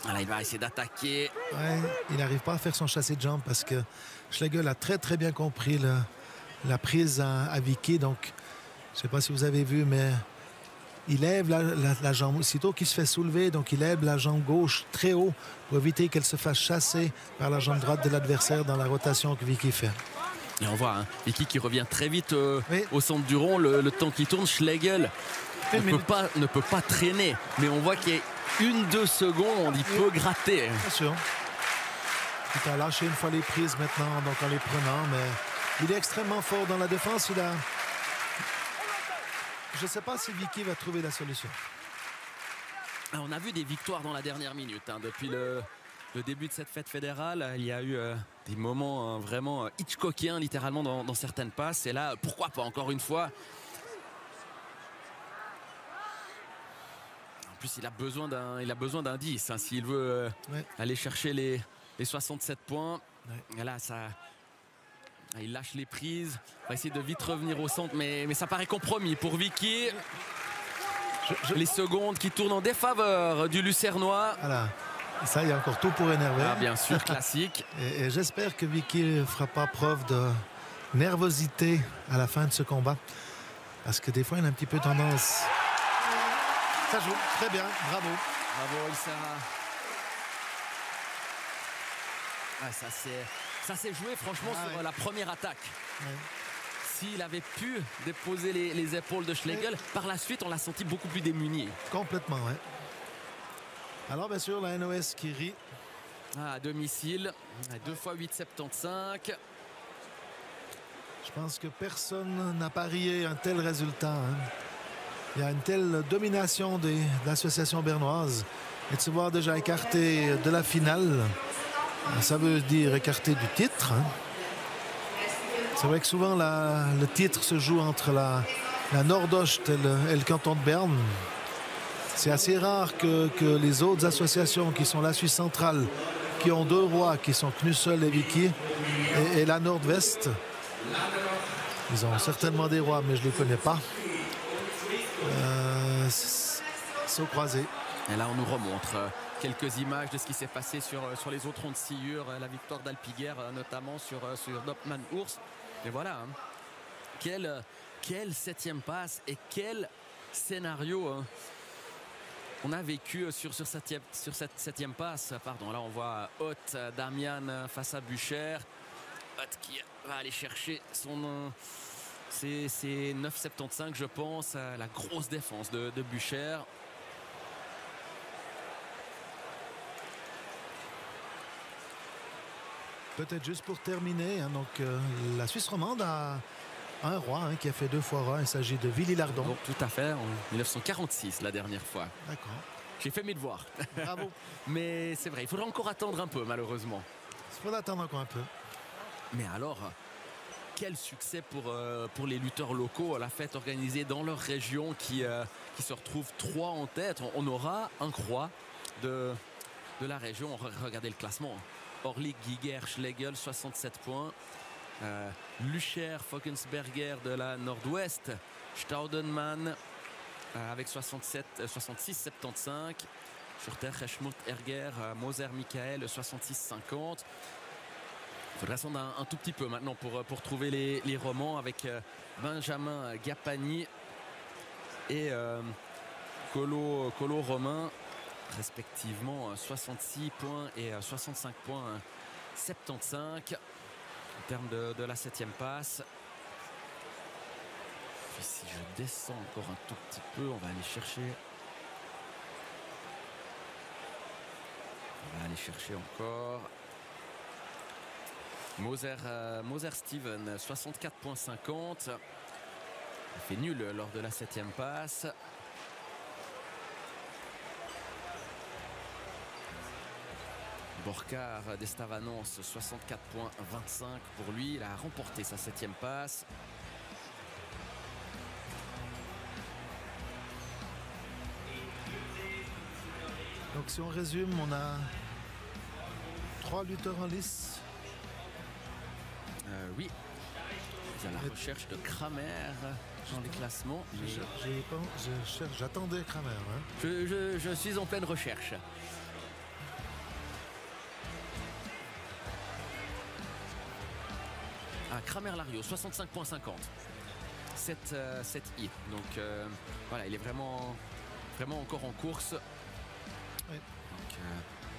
Voilà, il va essayer d'attaquer. Ouais, il n'arrive pas à faire son chassé de jambes parce que Schlegel a très très bien compris la prise à Vicky. Donc, je ne sais pas si vous avez vu, mais il lève la jambe. Aussitôt qu'il se fait soulever, donc il lève la jambe gauche très haut pour éviter qu'elle se fasse chasser par la jambe droite de l'adversaire dans la rotation que Vicky fait. Et on voit Vicky qui revient très vite oui. au centre du rond. Le temps qui tourne, Schlegel ne peut pas traîner. Mais on voit qu'il y a 1-2 secondes, il peut gratter. Bien sûr. Il a lâché une fois les prises maintenant, donc en les prenant, mais il est extrêmement fort dans la défense. Je ne sais pas si Vicky va trouver la solution. On a vu des victoires dans la dernière minute. Depuis le début de cette fête fédérale, il y a eu des moments vraiment Hitchcockiens, littéralement, dans certaines passes. Et là, pourquoi pas encore une fois? En plus, il a besoin d'un 10 s'il veut aller chercher les 67 points. Ouais. Et là, il lâche les prises, va essayer de vite revenir au centre, mais ça paraît compromis pour Vicky. Les secondes qui tournent en défaveur du Lucernois. Voilà. Ça, il y a encore tout pour énerver. Ah, bien sûr, classique. Et j'espère que Vicky ne fera pas preuve de nervosité à la fin de ce combat. Parce que des fois, il a un petit peu tendance. Ça joue très bien, bravo. Bravo, Ilsara. Ah, ça s'est joué franchement sur la première attaque. Ouais. S'il avait pu déposer les épaules de Schlegel, par la suite on l'a senti beaucoup plus démuni. Complètement, oui. Alors bien sûr la NOS qui rit. À domicile, 2 fois 8,75. Je pense que personne n'a parié un tel résultat. Hein. Il y a une telle domination de l'association bernoise. Et de se voir déjà écarté de la finale, ça veut dire écarté du titre. Hein. C'est vrai que souvent le titre se joue entre la Nordost et le canton de Berne. C'est assez rare que les autres associations qui sont la Suisse centrale, qui ont 2 rois, qui sont Knussel et Vicky, et la Nord-Ouest. Ils ont certainement des rois, mais je ne les connais pas. Sont croisés. Et là, on nous remontre quelques images de ce qui s'est passé sur les autres ronds de sciure, la victoire d'Alpiguer, notamment sur Dopman-Ours. Et voilà, hein. Quelle 7e passe et quel scénario hein, on a vécu sur cette 7e passe. Pardon, là on voit Ott, Damian face à Bucher. Ott qui va aller chercher c'est 9,75 je pense, la grosse défense de Bucher. Peut-être juste pour terminer, hein, donc la Suisse romande a un roi hein, qui a fait 2 fois roi. Il s'agit de Willy Lardon. Donc, tout à fait, en 1946 la dernière fois. D'accord. J'ai fait mes devoirs. Bravo. Mais c'est vrai, il faudra encore attendre un peu malheureusement. Il faudra attendre encore un peu. Mais alors, quel succès pour les lutteurs locaux, la fête organisée dans leur région qui se retrouve 3 en tête. On aura un roi de la région. Regardez le classement. Orlik, Giger, Schlegel, 67 points. Lucher, Fockensberger de la Nord-Ouest. Staudenmann avec 66-75. Schurter, Reschmuth, Erger, Moser, Michael, 66-50. Il faudrait attendre un tout petit peu maintenant pour trouver les romans avec Benjamin Gapani et Colo Romain, respectivement 66 points et 65 points 75 en termes de la 7e passe. Puis si je descends encore un tout petit peu, on va aller chercher. On va aller chercher encore. Moser Steven, 64,50. Il fait nul lors de la 7e passe. Borcar d'Estavanos, 64,25 pour lui. Il a remporté sa 7e passe. Donc si on résume, on a 3 lutteurs en lice. Oui. À la recherche de Kramer dans les classements. J'attendais Kramer. Hein. Je suis en pleine recherche. Kramer-Lario, 65,50. 7i. Donc voilà, il est vraiment encore en course. Oui. Donc,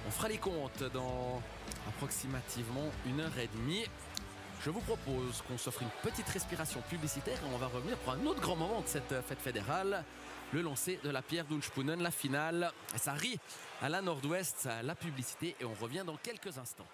on fera les comptes dans approximativement 1h30. Je vous propose qu'on s'offre une petite respiration publicitaire et on va revenir pour un autre grand moment de cette fête fédérale. Le lancer de la pierre d'Ulspunen, la finale. Ça rit à la nord-ouest, la publicité, et on revient dans quelques instants.